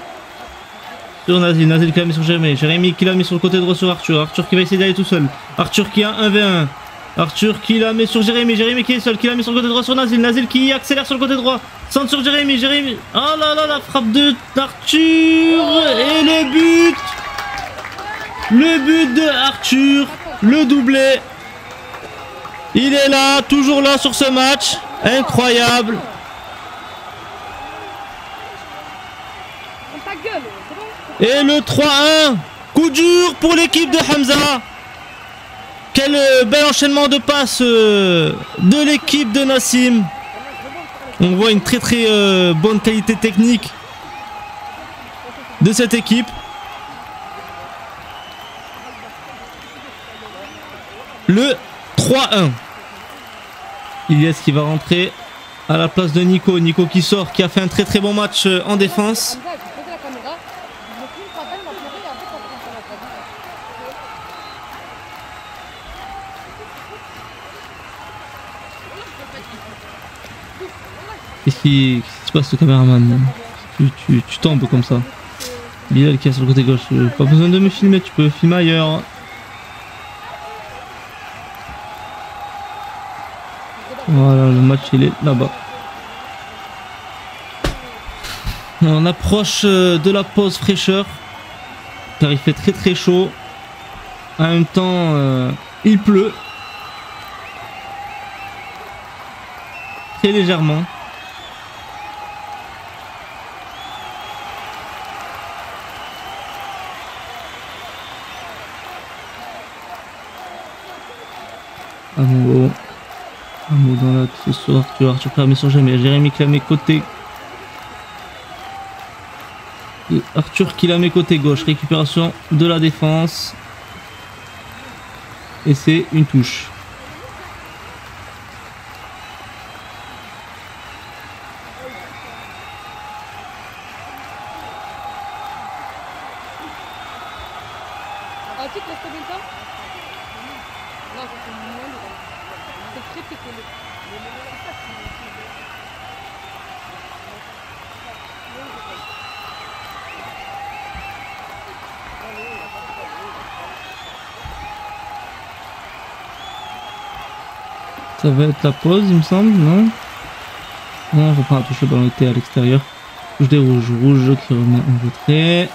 sur Nazil. Nazil qui l'a mis sur Jérémy. Jérémy qui l'a mis sur le côté droit sur Arthur. Arthur qui va essayer d'aller tout seul. Arthur qui a 1v1. Arthur qui la met sur Jérémy. Jérémy qui est seul. Qui la met sur le côté droit sur Nazil. Nazil qui accélère sur le côté droit. Centre sur Jérémy. Jérémy. Oh là là, la frappe de Arthur. Et le but. Le but de Arthur. Le doublé. Il est là, toujours là sur ce match. Incroyable. Ta gueule, c'est bon. Et le 3-1. Coup dur pour l'équipe de Hamza. Quel bel enchaînement de passes de l'équipe de Nassim. On voit une très bonne qualité technique de cette équipe. Le 3-1. Ilyes qui va rentrer à la place de Nico. Nico qui sort, qui a fait un très bon match en défense. Hamza, j'ai posé la caméra. Je me filme, t'appelles, m'a pleuré, et après, t'as pris un salade. Qu'est-ce qui se passe, le caméraman? Tu tombes comme ça. Bilal qui est sur le côté gauche. Pas besoin de me filmer, tu peux filmer ailleurs. Voilà, le match il est là-bas. On approche de la pause fraîcheur. Car il fait très chaud. En même temps, il pleut. Très légèrement. Un mot dans l'axe sur Arthur. Arthur qui la met sur Jérémy. Jérémy qui la met côté. Et Arthur qui la met côté gauche. Récupération de la défense. Et c'est une touche. Ah, tu te laisses tomber ça? Non, ça c'est moins de... C'est très collé. Ça va être la pause, il me semble, non? Non, on reprend la touche, le ballon était à l'extérieur. Touche des rouges. Rouge qui remet en retrait.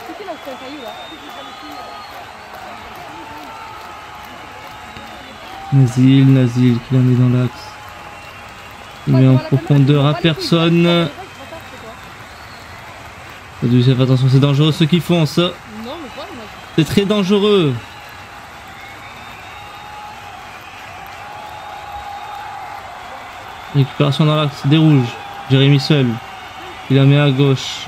C'est qui là où c'est un caillou là? Nazil qui la met dans l'axe. Il met en profondeur à personne. Faites attention, c'est dangereux ce qu'ils font, ça. Non, mais pas, moi. C'est très dangereux. Récupération dans l'axe des rouges. Jérémy seul. Il la met à gauche.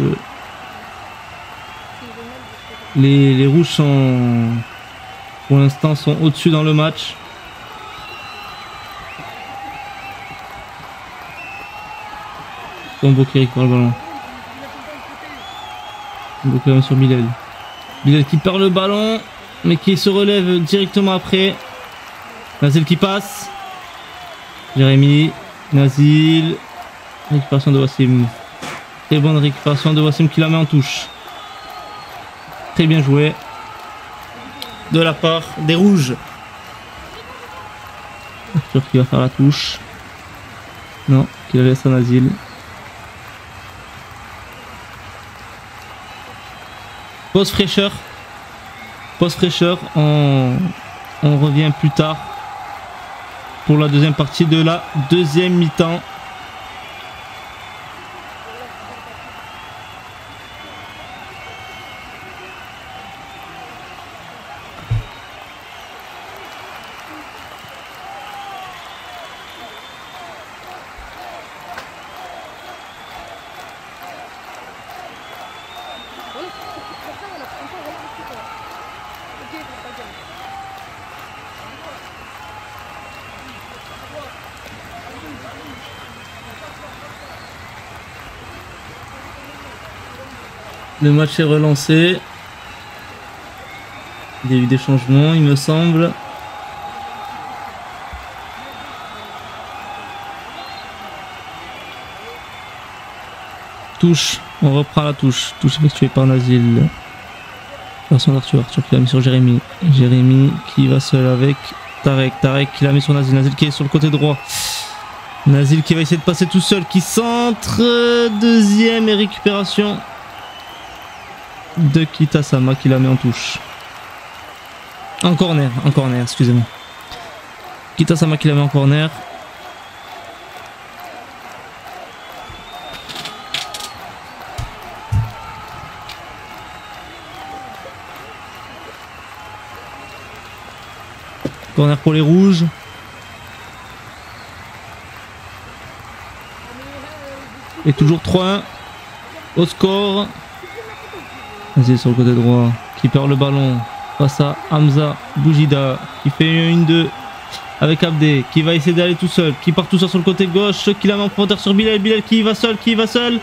Les rouges sont, pour l'instant, sont au-dessus dans le match. Tombeau qui récupère le ballon. Tombeau qui la met sur Bilal. Bilal qui perd le ballon, mais qui se relève directement après. Nazil qui passe. Jérémy. Nazil. Récupération de Wassim. Très bonne récupération de Wassim qui la met en touche. Très bien joué. De la part des rouges. Arthur qui va faire la touche. Non, qui la laisse à Nazil. Pause fraîcheur. Pause fraîcheur. On revient plus tard pour la deuxième partie de la deuxième mi-temps. Voilà, c'est ça, voilà, comme ça, voilà, c'est ça. Ok, c'est pas bien. Le match est relancé. Il y a eu des changements, il me semble. Touche, on reprend la touche. Touche effectuée par Nazil. Version d'Arthur. Arthur qui l'a mis sur Jérémy. Jérémy qui va seul avec Tarek. Tarek qui l'a mis sur Nazil. Nazil qui est sur le côté droit. Nazil qui va essayer de passer tout seul. Qui centre. Deuxième et récupération de Kitasama qui la met en touche. En corner, excusez-moi. Kitasama qui la met en corner. Corner pour les rouges. Et toujours 3-1 au score. Vas-y sur le côté droit. Qui perd le ballon. Face à Hamza Boujida. Qui fait une 1-2 avec Abdé. Qui va essayer d'aller tout seul. Qui part tout seul sur le côté gauche. Qui la met en profondeur sur Bilal. Bilal qui va seul. Qui va seul.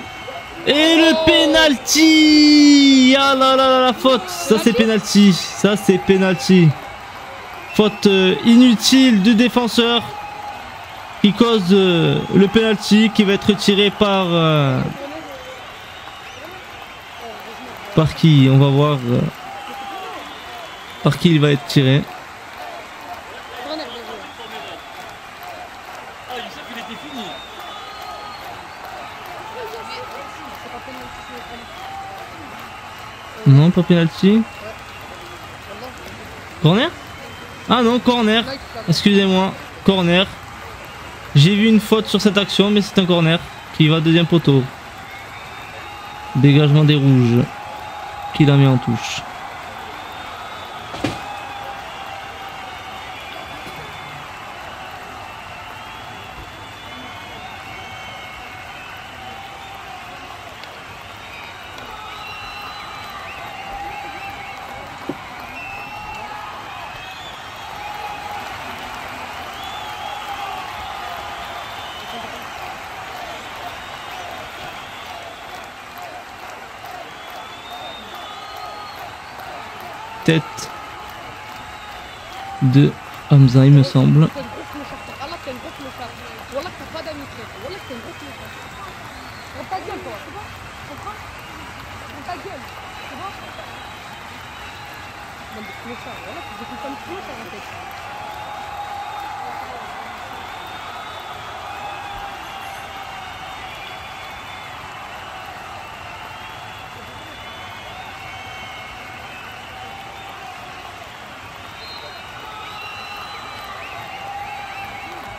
Et le penalty. Ah là là là la faute. Ça c'est penalty. Ça c'est penalty. Faute inutile du défenseur qui cause le penalty qui va être tiré par qui? On va voir par qui il va être tiré. Non, pas penalty. Corner? Ah non, corner. Excusez-moi, corner. J'ai vu une faute sur cette action, mais c'est un corner qui va deuxième poteau. Dégagement des rouges qui l'a mis en touche. Tête de Hamza, il me semble.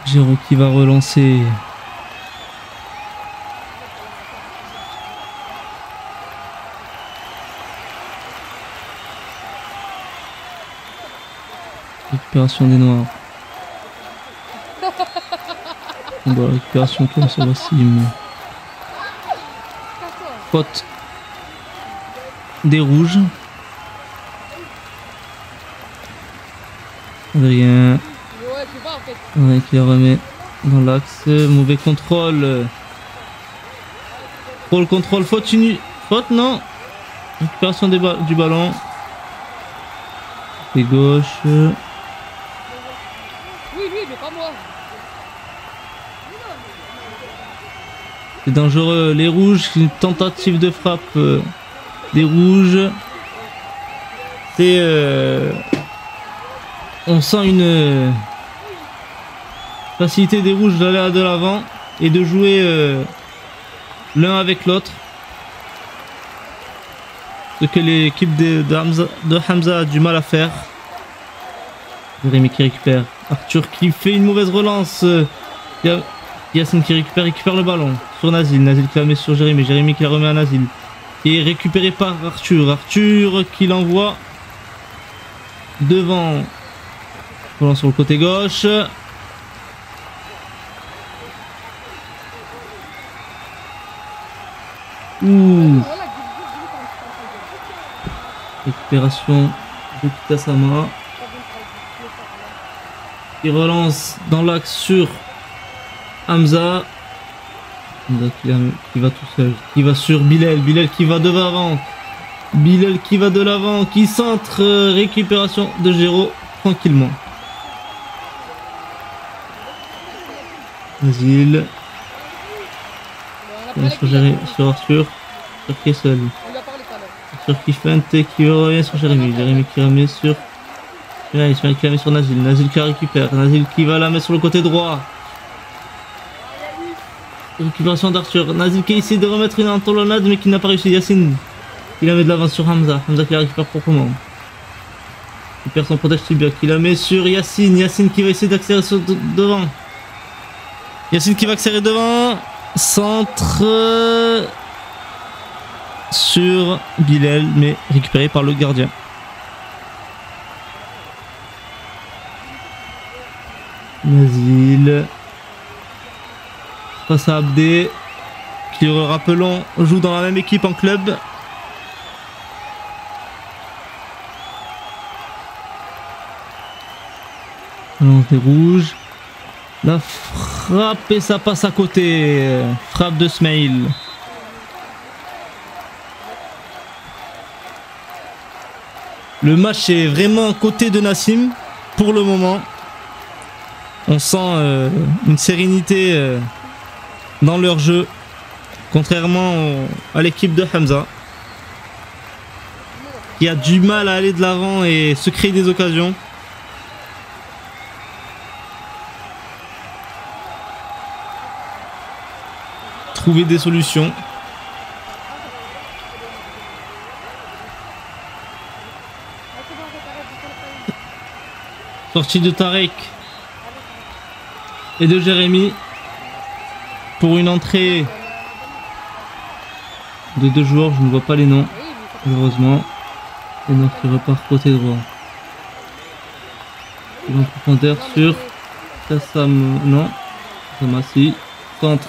Géraud qui va relancer. Récupération des noirs. Bon, récupération comme ça, Wassim. Faute des rouges. Adrien. Ouais, qui la remet dans l'axe. Mauvais contrôle. Pour le contrôle, faute non. Récupération du ballon. Et gauche. Oui, mais pas moi. C'est dangereux. Les rouges, une tentative de frappe des rouges. C'est. On sent une facilité des rouges d'aller de l'avant et de jouer l'un avec l'autre. Ce que l'équipe de Hamza a du mal à faire. Jérémy qui récupère. Arthur qui fait une mauvaise relance. Yacine qui récupère le ballon sur Nazil. Nazil qui la met sur Jérémy. Jérémy qui la remet à Nazil. Qui est récupéré par Arthur. Arthur qui l'envoie devant. Volant sur le côté gauche. Ouh. Récupération de Kitasama. Il relance dans l'axe sur Hamza. Hamza qui va tout seul. Qui va sur Bilal. Bilal qui va de l'avant. Bilal qui va de l'avant. Qui centre. Récupération de Géraud tranquillement. On Nazil. a Sur Arthur. Arthur qui est seul. On lui a parlé tout à l'heure. Arthur qui feinte et qui revient sur Jérémy. Jérémy qui la met sur... Ismaël qui la met sur Nazil. Nazil qui la récupère. Nazil qui va la mettre sur le côté droit. Récupération d'Arthur. Nazil qui essaie de remettre une entalonnade mais qui n'a pas réussi. Yacine qui la met de l'avance sur Hamza. Hamza qui la récupère proprement. Il perd son protège tibia. Qui la met sur Yacine. Yacine qui va essayer d'accélérer devant. Yacine qui va accélérer devant. Centre sur Bilal mais récupéré par le gardien. Nazil face à Abdé qui, rappelons, joue dans la même équipe en club. Alors, des rouges. La frappe et ça passe à côté. Frappe de Smaïl. Le match est vraiment côté de Nassim pour le moment. On sent une sérénité dans leur jeu, contrairement à l'équipe de Hamza, qui a du mal à aller de l'avant et se créer des occasions. Trouver des solutions. Sortie de Tarek et de Jérémy pour une entrée de deux joueurs, je ne vois pas les noms malheureusement. Et donc il repart côté droit. Il en profondeur sur Kassam, non, Samassi, centre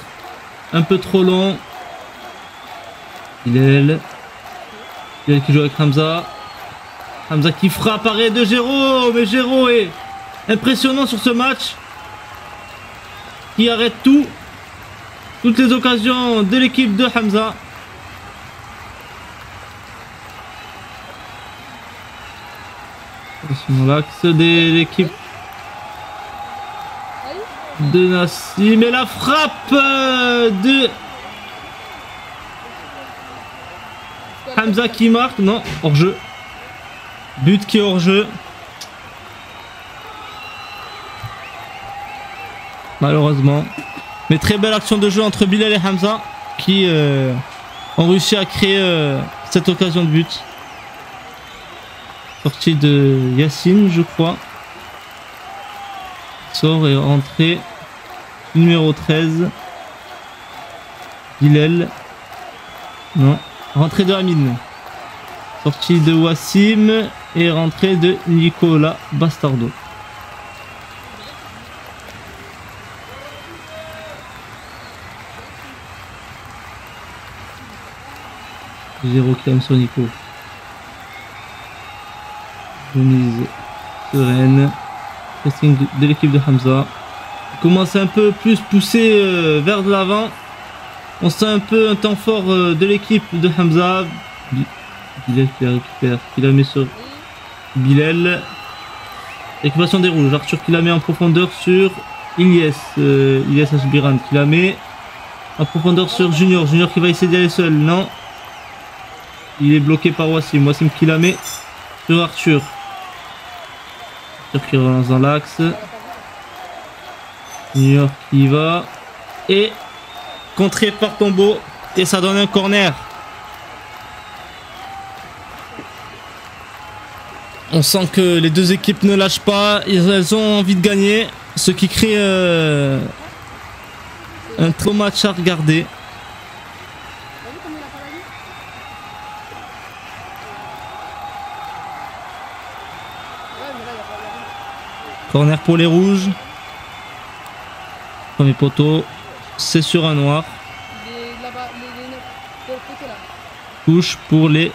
un peu trop long. Bilal qui joue avec Hamza. Hamza qui frappe, arrêt de Géraud, mais Géraud est impressionnant sur ce match. Qui arrête toutes les occasions de l'équipe de Hamza. L'axe de l'équipe de Nassim. Et la frappe de Hamza qui marque. Non, hors jeu. But qui est hors jeu. Malheureusement. Mais très belle action de jeu entre Bilal et Hamza qui ont réussi à créer cette occasion de but. Sortie de Yacine, je crois. Sort et rentrée. Numéro 13. Bilal. Non. Rentrée de Amine. Sortie de Wassim et rentrée de Nicolas Bastardo. Zéro qui aime sur Nico. Remise sereine. Pressing de l'équipe de Hamza. Il commence un peu plus poussé vers de l'avant. On sent un peu un temps fort de l'équipe de Hamza. Bilal qui la récupère, qui la met sur Bilal. Récupération des rouges. Arthur qui la met en profondeur sur Ilyes. Ilyes Ashbiran qui la met en profondeur sur Junior. Junior qui va essayer d'y aller seul. Non. Il est bloqué par Wassim. Wassim qui la met sur Arthur. Arthur qui relance dans l'axe. Junior qui y va. Et contré par Tombeau. Et ça donne un corner. On sent que les deux équipes ne lâchent pas. Elles ont envie de gagner. Ce qui crée un trop match à regarder. Corner pour les rouges. Premier poteau. C'est sur un noir. Touche pour les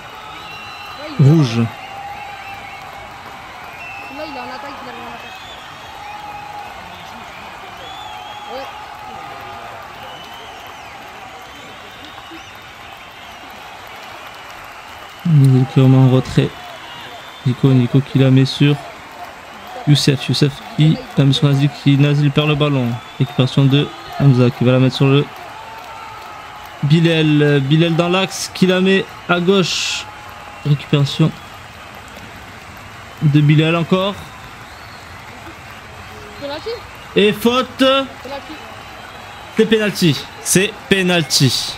rouges. Nico en retrait. Nico qui la met sur Youssef. Youssef qui la met sur Nazil. Nazil perd le ballon. Récupération de Hamza qui va la mettre sur le Bilal dans l'axe qui la met à gauche. Récupération de Bilal encore. Penalty. Et faute. Penalty. C'est penalty. C'est penalty.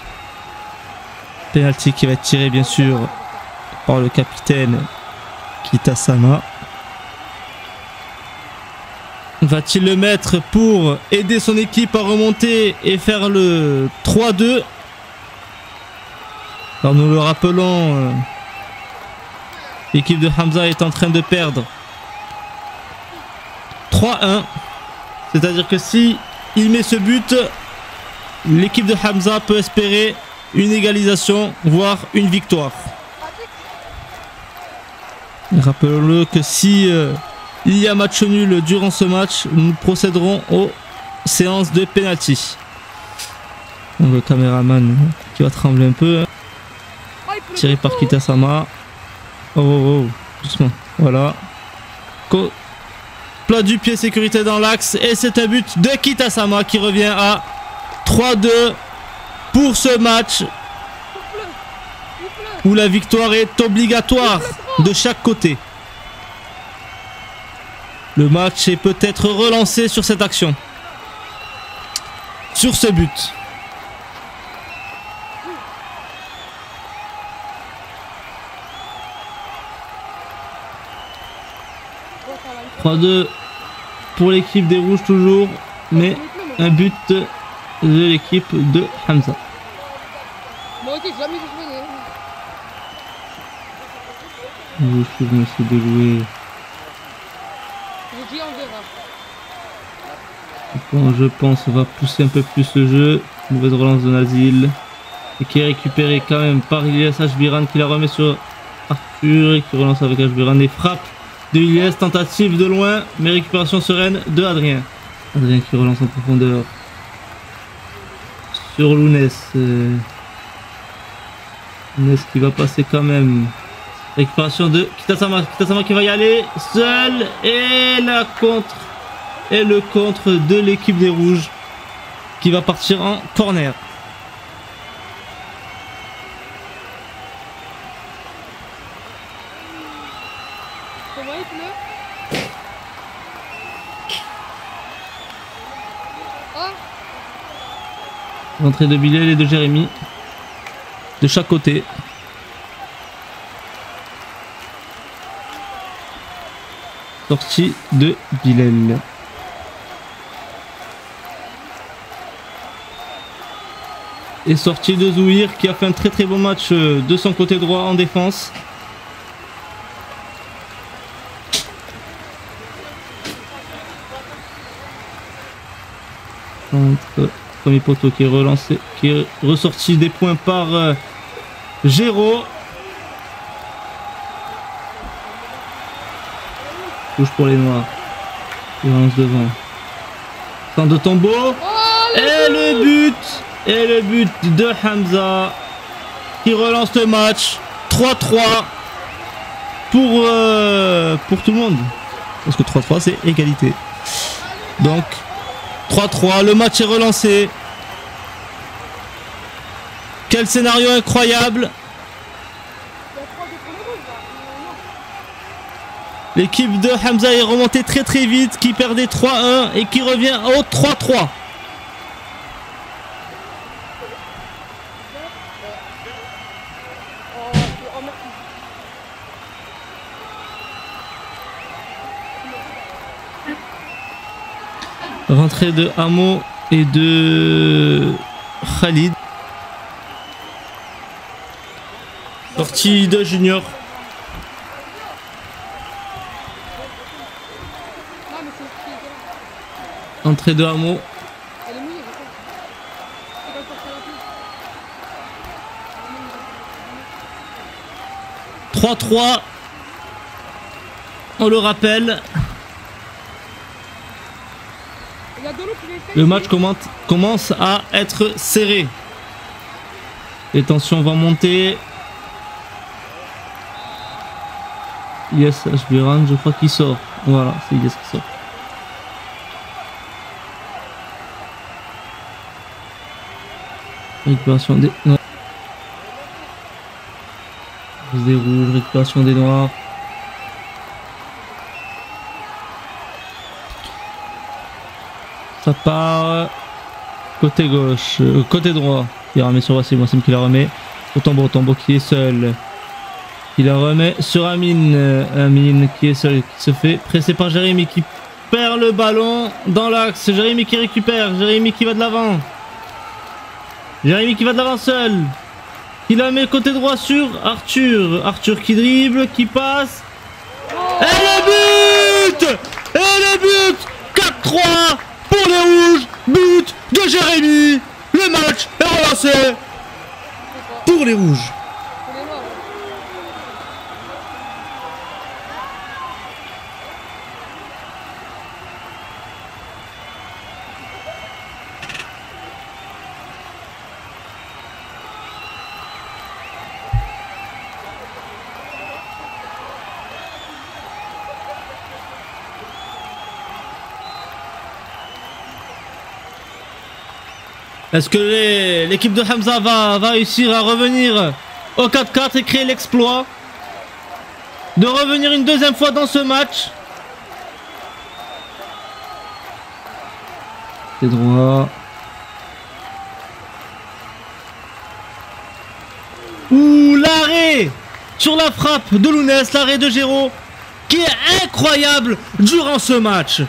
Penalty qui va être tiré bien sûr par le capitaine Kitasama. Va-t-il le mettre pour aider son équipe à remonter et faire le 3-2? Alors nous le rappelons, l'équipe de Hamza est en train de perdre 3-1. C'est-à-dire que si il met ce but, l'équipe de Hamza peut espérer une égalisation, voire une victoire. Rappelons-le que si il y a match nul durant ce match, nous procéderons aux séances de penalty. Donc le caméraman qui va trembler un peu. Tiré par Kitasama. Oh, doucement. Voilà. Plat du pied, sécurité dans l'axe. Et c'est un but de Kitasama qui revient à 3-2 pour ce match où la victoire est obligatoire de chaque côté. Le match est peut-être relancé sur cette action. Sur ce but. « 3-2 pour l'équipe des Rouges toujours, mais un but de l'équipe de Hamza. » Moi aussi, jamais je Je vais essayer de jouer. J'ai dit on verra. Bon, je pense on va pousser un peu plus le jeu. Mauvaise relance de Nazil. Et qui est récupéré quand même par Ilyes Hachbiran qui la remet sur Arthur et qui relance avec Hachbiran et frappe de Ilyes. Tentative de loin, mais récupération sereine de Adrien. Adrien qui relance en profondeur. Sur Lounès. Lounès qui va passer quand même. Récupération de Kitasama. Kitasama qui va y aller seul. Et la contre. Et le contre de l'équipe des Rouges. Qui va partir en corner. Comment il pleut? Oh. Entrée de Bilal et de Jérémy. De chaque côté. Sortie de Bilal. Et sortie de Zouhir qui a fait un très très bon match de son côté droit en défense. Entre premier poteau qui est relancé, qui est ressorti des points par Géraud. Touche pour les Noirs. Il relance devant. Centre de Tombeau. Et le but. Et le but de Hamza. Qui relance le match. 3-3. Pour tout le monde. Parce que 3-3 c'est égalité. Donc 3-3. Le match est relancé. Quel scénario incroyable. L'équipe de Hamza est remontée très très vite, qui perdait 3-1 et qui revient au 3-3. Rentrée de Hamo et de Khalid. Sortie de Junior. Entrée de Hamo. Elle est mouillée, c'est comme ça, 3-3. On le rappelle. il y a de l'eau qui les fait. Le match commence à être serré. Les tensions vont monter. Yes, Hachbiran, je crois qu'il sort. Voilà, c'est Yes qui sort. Récupération des... Non. Des rouges, récupération des noirs. Ça part côté gauche, côté droit. Il remet sur Wassim, Wassim qui la remet. Otombo qui est seul. Il la remet sur Amine. Amine qui est seul, qui se fait presser par Jérémy qui perd le ballon dans l'axe. Jérémy qui récupère. Jérémy qui va de l'avant. Jérémy qui va de l'avant seul. Il la met côté droit sur Arthur. Arthur qui dribble, qui passe. Et le but! Et le but! 4-3 pour les rouges. But de Jérémy. Le match est relancé pour les rouges. Pour les noirs. Est-ce que l'équipe de Hamza va réussir à revenir au 4-4 et créer l'exploit de revenir une deuxième fois dans ce match? C'est droit. Ouh, l'arrêt sur la frappe de Lounès, l'arrêt de Géraud, qui est incroyable durant ce match.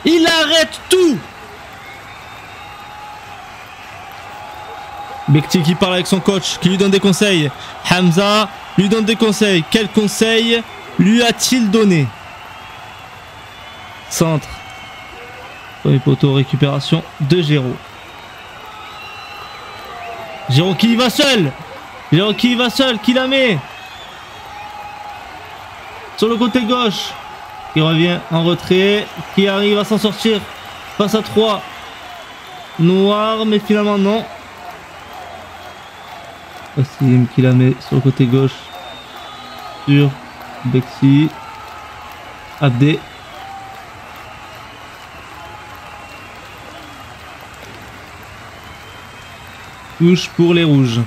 Il arrête tout. Bekti qui parle avec son coach, qui lui donne des conseils. Hamza lui donne des conseils. Quels conseils lui a-t-il donné? Centre. Premier poteau, récupération de Géraud. Géraud qui y va seul. Géraud qui y va seul, qui la met sur le côté gauche. Qui revient en retrait, qui arrive à s'en sortir face à 3 noirs, mais finalement non. Wassim qui la met sur le côté gauche sur Bexi. Abdé. Touche pour les rouges.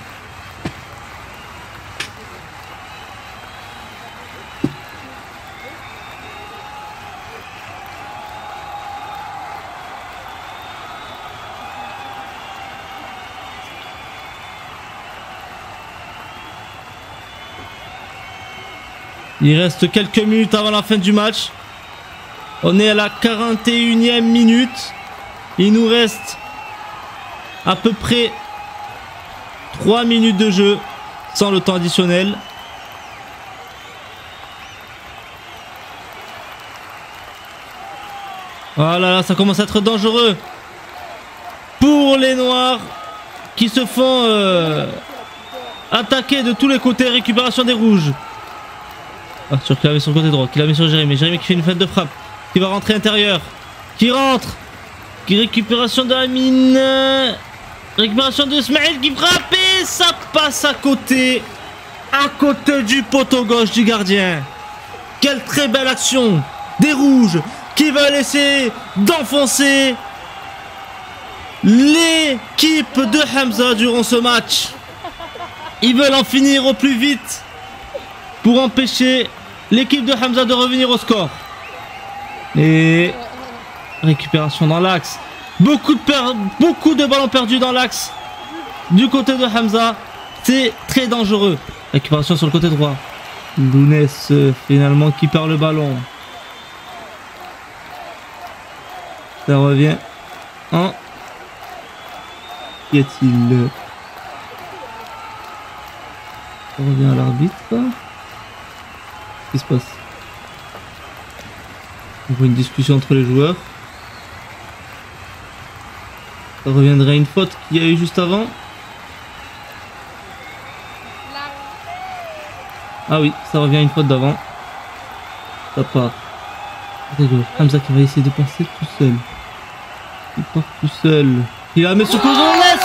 Il reste quelques minutes avant la fin du match. On est à la 41e minute. Il nous reste à peu près 3 minutes de jeu sans le temps additionnel. Voilà, là, ça commence à être dangereux pour les noirs qui se font attaquer de tous les côtés. Récupération des rouges. Arthur qui la met sur le côté droit, qui la met sur Jérémy. Jérémy qui fait une fête de frappe, qui va rentrer intérieur, qui rentre, qui récupération de Amine, récupération de Ismaël qui frappe et ça passe à côté du poteau gauche du gardien. Quelle très belle action des rouges qui va essayer d'enfoncer l'équipe de Hamza durant ce match. Ils veulent en finir au plus vite pour empêcher l'équipe de Hamza de revenir au score. Et récupération dans l'axe. Beaucoup de ballons perdus dans l'axe du côté de Hamza. C'est très dangereux. Récupération sur le côté droit. Lounès finalement qui perd le ballon. Ça revient en... Y a-t-il... Ça revient à l'arbitre. Qu'est-ce qui se passe? On voit une discussion entre les joueurs. Ça reviendrait à une faute qu'il y a eu juste avant. Ah oui, ça revient à une faute d'avant. Ça part. Hamza qui va essayer de passer tout seul. Il part tout seul. Il la met sur Lounès.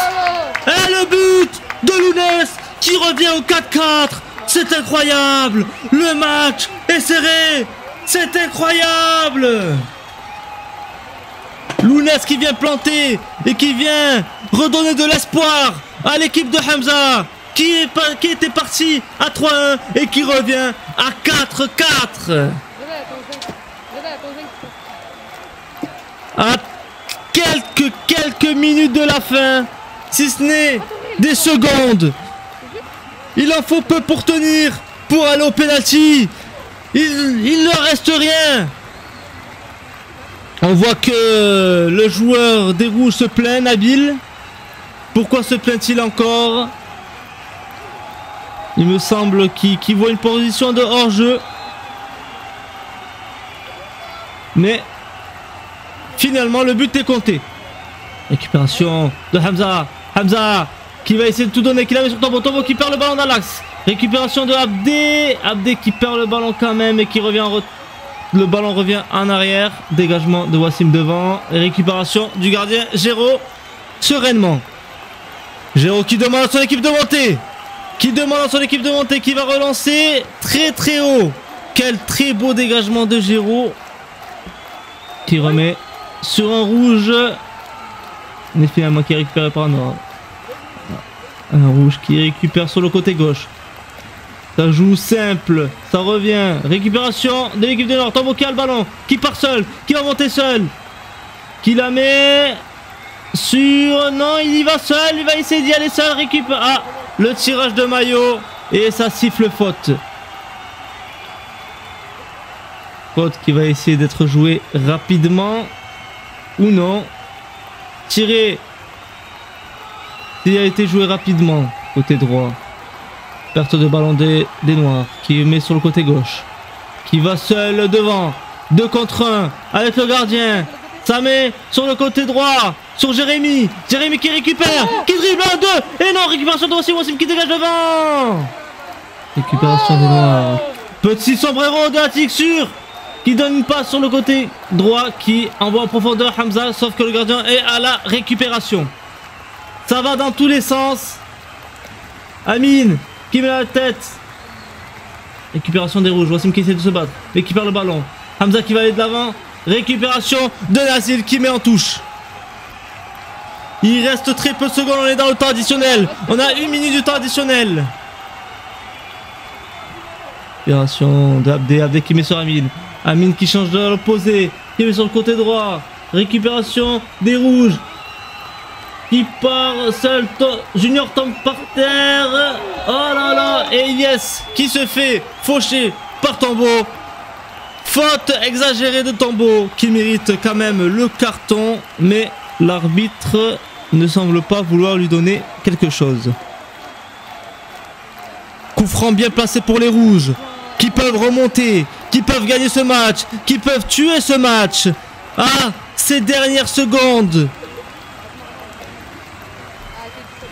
Et le but de Lounès qui revient au 4-4. C'est incroyable. Le match est serré. C'est incroyable. Lounès qui vient planter et qui vient redonner de l'espoir à l'équipe de Hamza qui était parti à 3-1 et qui revient à 4-4. À quelques minutes de la fin, si ce n'est des secondes. Il en faut peu pour tenir, pour aller au penalty. Il ne reste rien. On voit que le joueur des Rouges se plaint, Nabil. Pourquoi se plaint-il encore? Il me semble qu'il voit une position de hors-jeu. Mais finalement, le but est compté. Récupération de Hamza. Hamza qui va essayer de tout donner, qui la met sur Tombo. Tombo qui perd le ballon dans l'axe. Récupération de Abdé. Abdé qui perd le ballon quand même et qui revient le ballon revient en arrière. Dégagement de Wassim devant. Et récupération du gardien Géraud sereinement. Géraud qui demande à son équipe de monter. Qui va relancer très haut. Quel très beau dégagement de Géraud. Qui remet sur un rouge. Mais finalement qui est récupéré par Noir. Un rouge qui récupère sur le côté gauche. Ça joue simple. Ça revient. Récupération de l'équipe de Nord. Tombo qui a le ballon. Qui part seul. Qui va monter seul. Qui la met sur... Non, il y va seul. Il va essayer d'y aller seul. Récupère... Ah, le tirage de maillot. Et ça siffle faute. Faute qui va essayer d'être jouée rapidement. Ou non. Tiré. Il a été joué rapidement. Côté droit. Perte de ballon des Noirs. Qui met sur le côté gauche. Qui va seul devant. 2 contre 1. Avec le gardien. Ça met sur le côté droit. Sur Jérémy. Jérémy qui récupère. Qui dribble 1-2. Et non, récupération de Wassim qui dégage devant. Récupération des Noirs. Petit sombrero de la Tixure. Qui donne une passe sur le côté droit. Qui envoie en profondeur Hamza. Sauf que le gardien est à la récupération. Ça va dans tous les sens. Amine qui met la tête. Récupération des Rouges. Wassim qui essaie de se battre. Mais qui perd le ballon. Hamza qui va aller de l'avant. Récupération de Nazil qui met en touche. Il reste très peu de secondes. On est dans le temps additionnel. On a 1 minute du temps additionnel. Récupération d'Abdé. Abdé qui met sur Amine. Amine qui change de l'opposé. Qui met sur le côté droit. Récupération des Rouges. Qui part seul. Junior tombe par terre. Oh là là. Et yes. Qui se fait faucher par Tombo. Faute exagérée de Tombo. Qui mérite quand même le carton. Mais l'arbitre ne semble pas vouloir lui donner quelque chose. Coup franc bien placé pour les Rouges. Qui peuvent remonter. Qui peuvent gagner ce match. Qui peuvent tuer ce match. Ah, ces dernières secondes.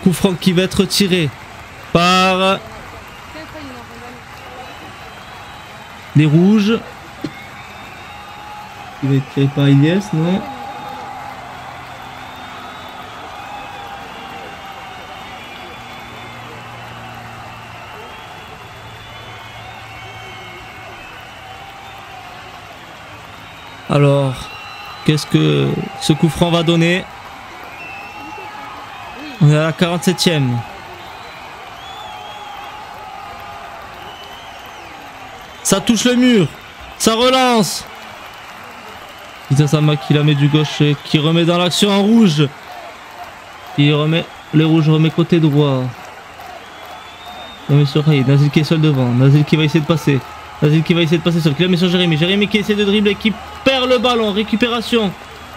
Coup franc qui va être tiré par les Rouges. Il va être tiré par Ilyes, non? Alors, qu'est-ce que ce coup franc va donner? On est à la 47e. Ça touche le mur. Ça relance. Isasama qui la met du gauche et qui remet dans l'action en rouge. Il remet, les rouges remet côté droit. On met sur Raïd. Nazil qui est seul devant. Nazil qui va essayer de passer. Nazil qui va essayer de passer seul. Qui la met sur Jérémy. Jérémy qui essaie de dribbler. Qui perd le ballon. Récupération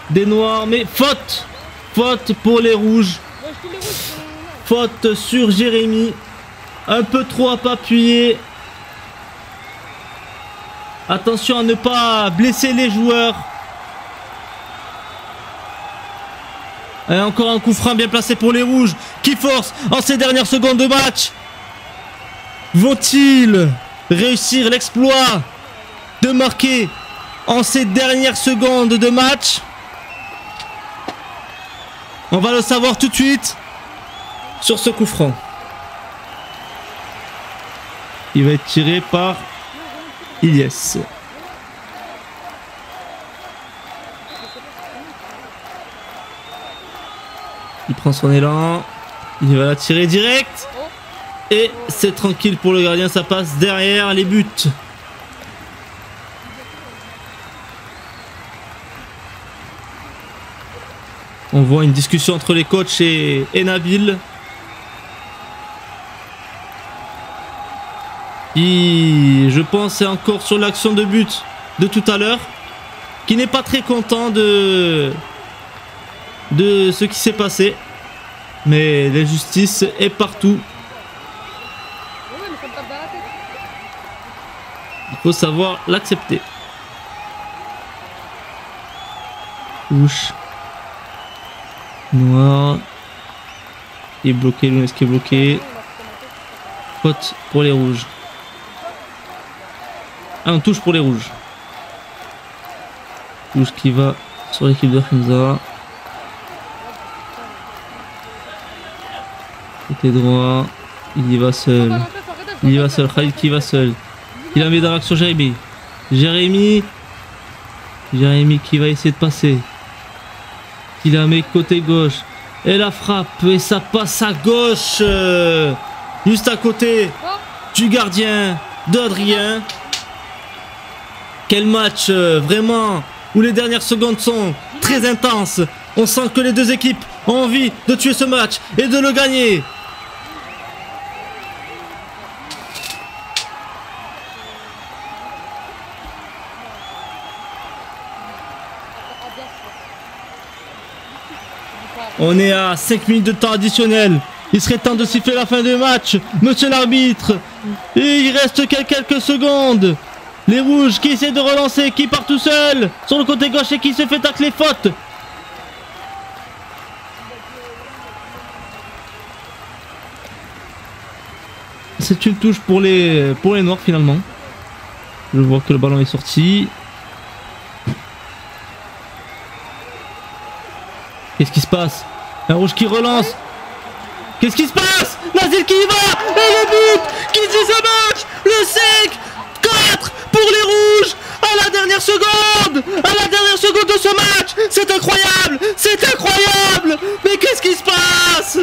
des Noirs. Mais faute. Faute pour les Rouges. Faute sur Jérémy. Un peu trop appuyé. Attention à ne pas blesser les joueurs. Et encore un coup franc bien placé pour les Rouges. Qui force en ces dernières secondes de match. Vont-ils réussir l'exploit de marquer en ces dernières secondes de match? On va le savoir tout de suite sur ce coup franc. Il va être tiré par Ilyes. Il prend son élan. Il va la tirer direct. Et c'est tranquille pour le gardien, ça passe derrière les buts. On voit une discussion entre les coachs et Nabil. Qui, je pense, est encore sur l'action de but de tout à l'heure. Qui n'est pas très content de ce qui s'est passé. Mais l'injustice est partout. Ouais, mais ça me tape dans la tête. Il faut savoir l'accepter. Touche. Noir. Il est bloqué, Lounes qui est bloqué. Faute pour les rouges. Ah, on touche pour les rouges. Touche qui va sur l'équipe de Hamza. Côté droit. Il y va seul. Il y va seul. Khalid qui va seul. Il a mis dans l'action Jérémy. Jérémy qui va essayer de passer. Il la met côté gauche. Et la frappe. Et ça passe à gauche. Juste à côté du gardien d'Adrien. Quel match vraiment où les dernières secondes sont très intenses. On sent que les deux équipes ont envie de tuer ce match et de le gagner. On est à 5 minutes de temps additionnel. Il serait temps de siffler la fin du match, monsieur l'arbitre. Et il reste que quelques secondes. Les rouges qui essaient de relancer, qui part tout seul sur le côté gauche et qui se fait tacler faute. C'est une touche pour les noirs finalement. Je vois que le ballon est sorti. Qu'est-ce qui se passe? Un rouge qui relance. Qu'est-ce qui se passe? Nazil qui y va. Et le but qui dit ce match. Le 5-4 pour les rouges. À la dernière seconde. À la dernière seconde de ce match. C'est incroyable. C'est incroyable. Mais qu'est-ce qui se passe?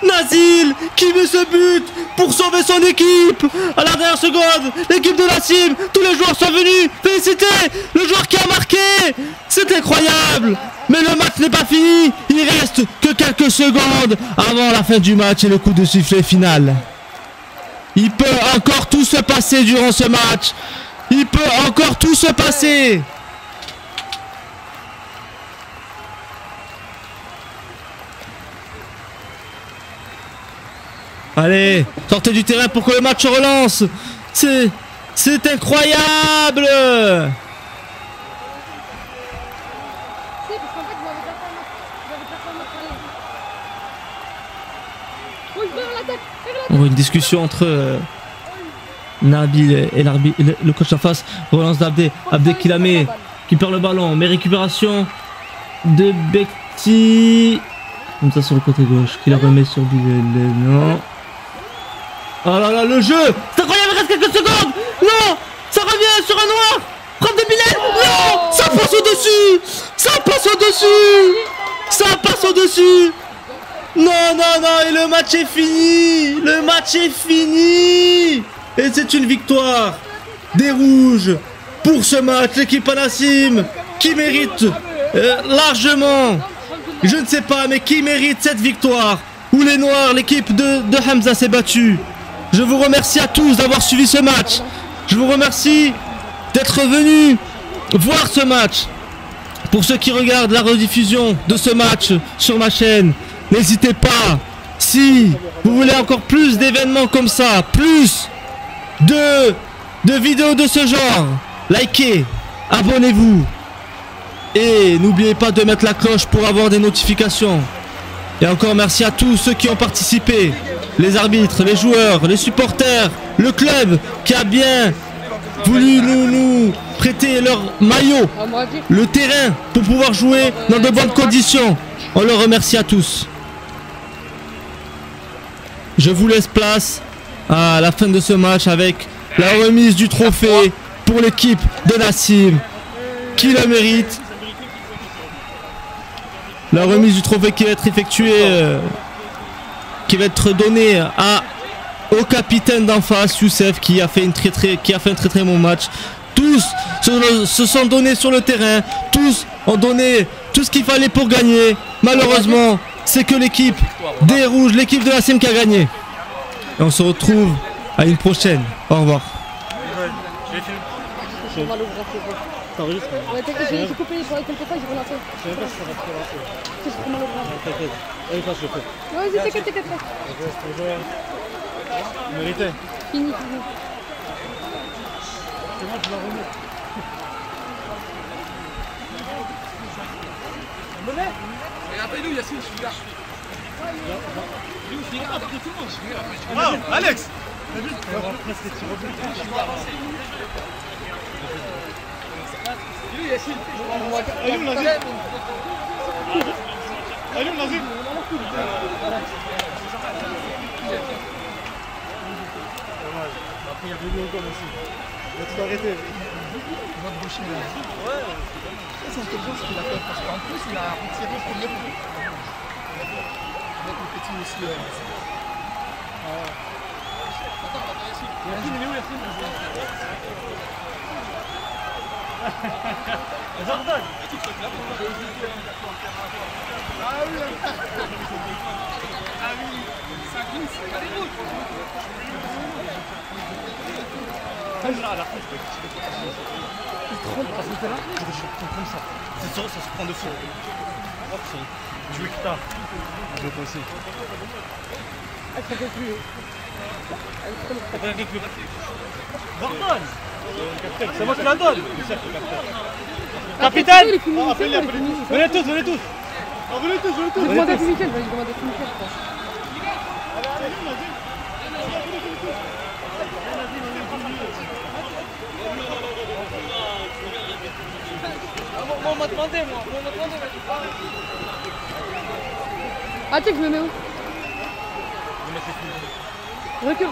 Nazil qui met ce but pour sauver son équipe. À la dernière seconde, l'équipe de Nassim, tous les joueurs sont venus féliciter le joueur qui a marqué. C'est incroyable. Mais le match n'est pas fini. Il reste que quelques secondes avant la fin du match et le coup de sifflet final. Il peut encore tout se passer durant ce match. Il peut encore tout se passer. Allez, sortez du terrain pour que le match se relance. C'est incroyable. On voit une discussion entre Nabil et l'arbitre, le coach en face. Relance d'Abdé. Abdé qui la met, qui perd le ballon. Mais récupération de Bekti. Comme ça sur le côté gauche. Qui la remet sur Bilal. Non. Oh là là, le jeu. C'est incroyable, il reste quelques secondes. Non. Ça revient sur un noir. Frappe de Bilal. Non. Ça passe au-dessus. Ça passe au-dessus. Ça passe au-dessus. Non, non, non, et le match est fini. Le match est fini. Et c'est une victoire des rouges pour ce match. L'équipe Nassim qui mérite largement, je ne sais pas, mais qui mérite cette victoire. Où les noirs, l'équipe de Hamza s'est battue. Je vous remercie à tous d'avoir suivi ce match. Je vous remercie d'être venus voir ce match. Pour ceux qui regardent la rediffusion de ce match sur ma chaîne, n'hésitez pas, si vous voulez encore plus d'événements comme ça, plus de vidéos de ce genre, likez, abonnez-vous. Et n'oubliez pas de mettre la cloche pour avoir des notifications. Et encore merci à tous ceux qui ont participé. Les arbitres, les joueurs, les supporters, le club qui a bien voulu nous prêter leur maillot, le terrain pour pouvoir jouer dans de bonnes conditions. On leur remercie à tous. Je vous laisse place à la fin de ce match avec la remise du trophée pour l'équipe de Nassim qui le mérite. La remise du trophée qui va être effectuée qui va être donné au capitaine d'en face, Youssef, qui a fait un très très bon match. Tous se sont donnés sur le terrain, tous ont donné tout ce qu'il fallait pour gagner. Malheureusement, c'est que l'équipe des Rouges, l'équipe de Nassim qui a gagné. Et on se retrouve à une prochaine. Au revoir. J'ai mal au bras, c'est vrai. T'enregistres? Ouais, t'inquiète, j'ai coupé quelques fois, j'ai relancé. Je sais même pas si ça va te relancer. J'ai trop mal au bras. T'inquiète. Allez, passe, je le fais. Ouais, vas-y, t'inquiète. Il méritait. Fini. C'est moi qui l'ai remis. Regardez-nous, Yacine, je suis là. Oh, Alex! T'as vu? On va presque les tirs au but. Allez, Nazim! Allez, Nazim! Après, il y a deux gros comme aussi. Il va tout arrêter. Il va te boucher là. Ouais, c'est intelligent ce qu'il a fait parce qu'en plus, il a retiré le premier coup. Avec le petit aussi. Yacine, il est où Yacine? Jordan! Ah oui, ça glisse, allez, roule! C'est ça, ça se prend de fou. Tu veux que t'as? Je veux passer. Jordan! C'est moi qui la donne! Capitaine! Venez tous! Venez tous! Je vais demander à Michel, vas-y, je demande à Michel. On m'a demandé, moi. Ah, tiens, je me mets où? Recule.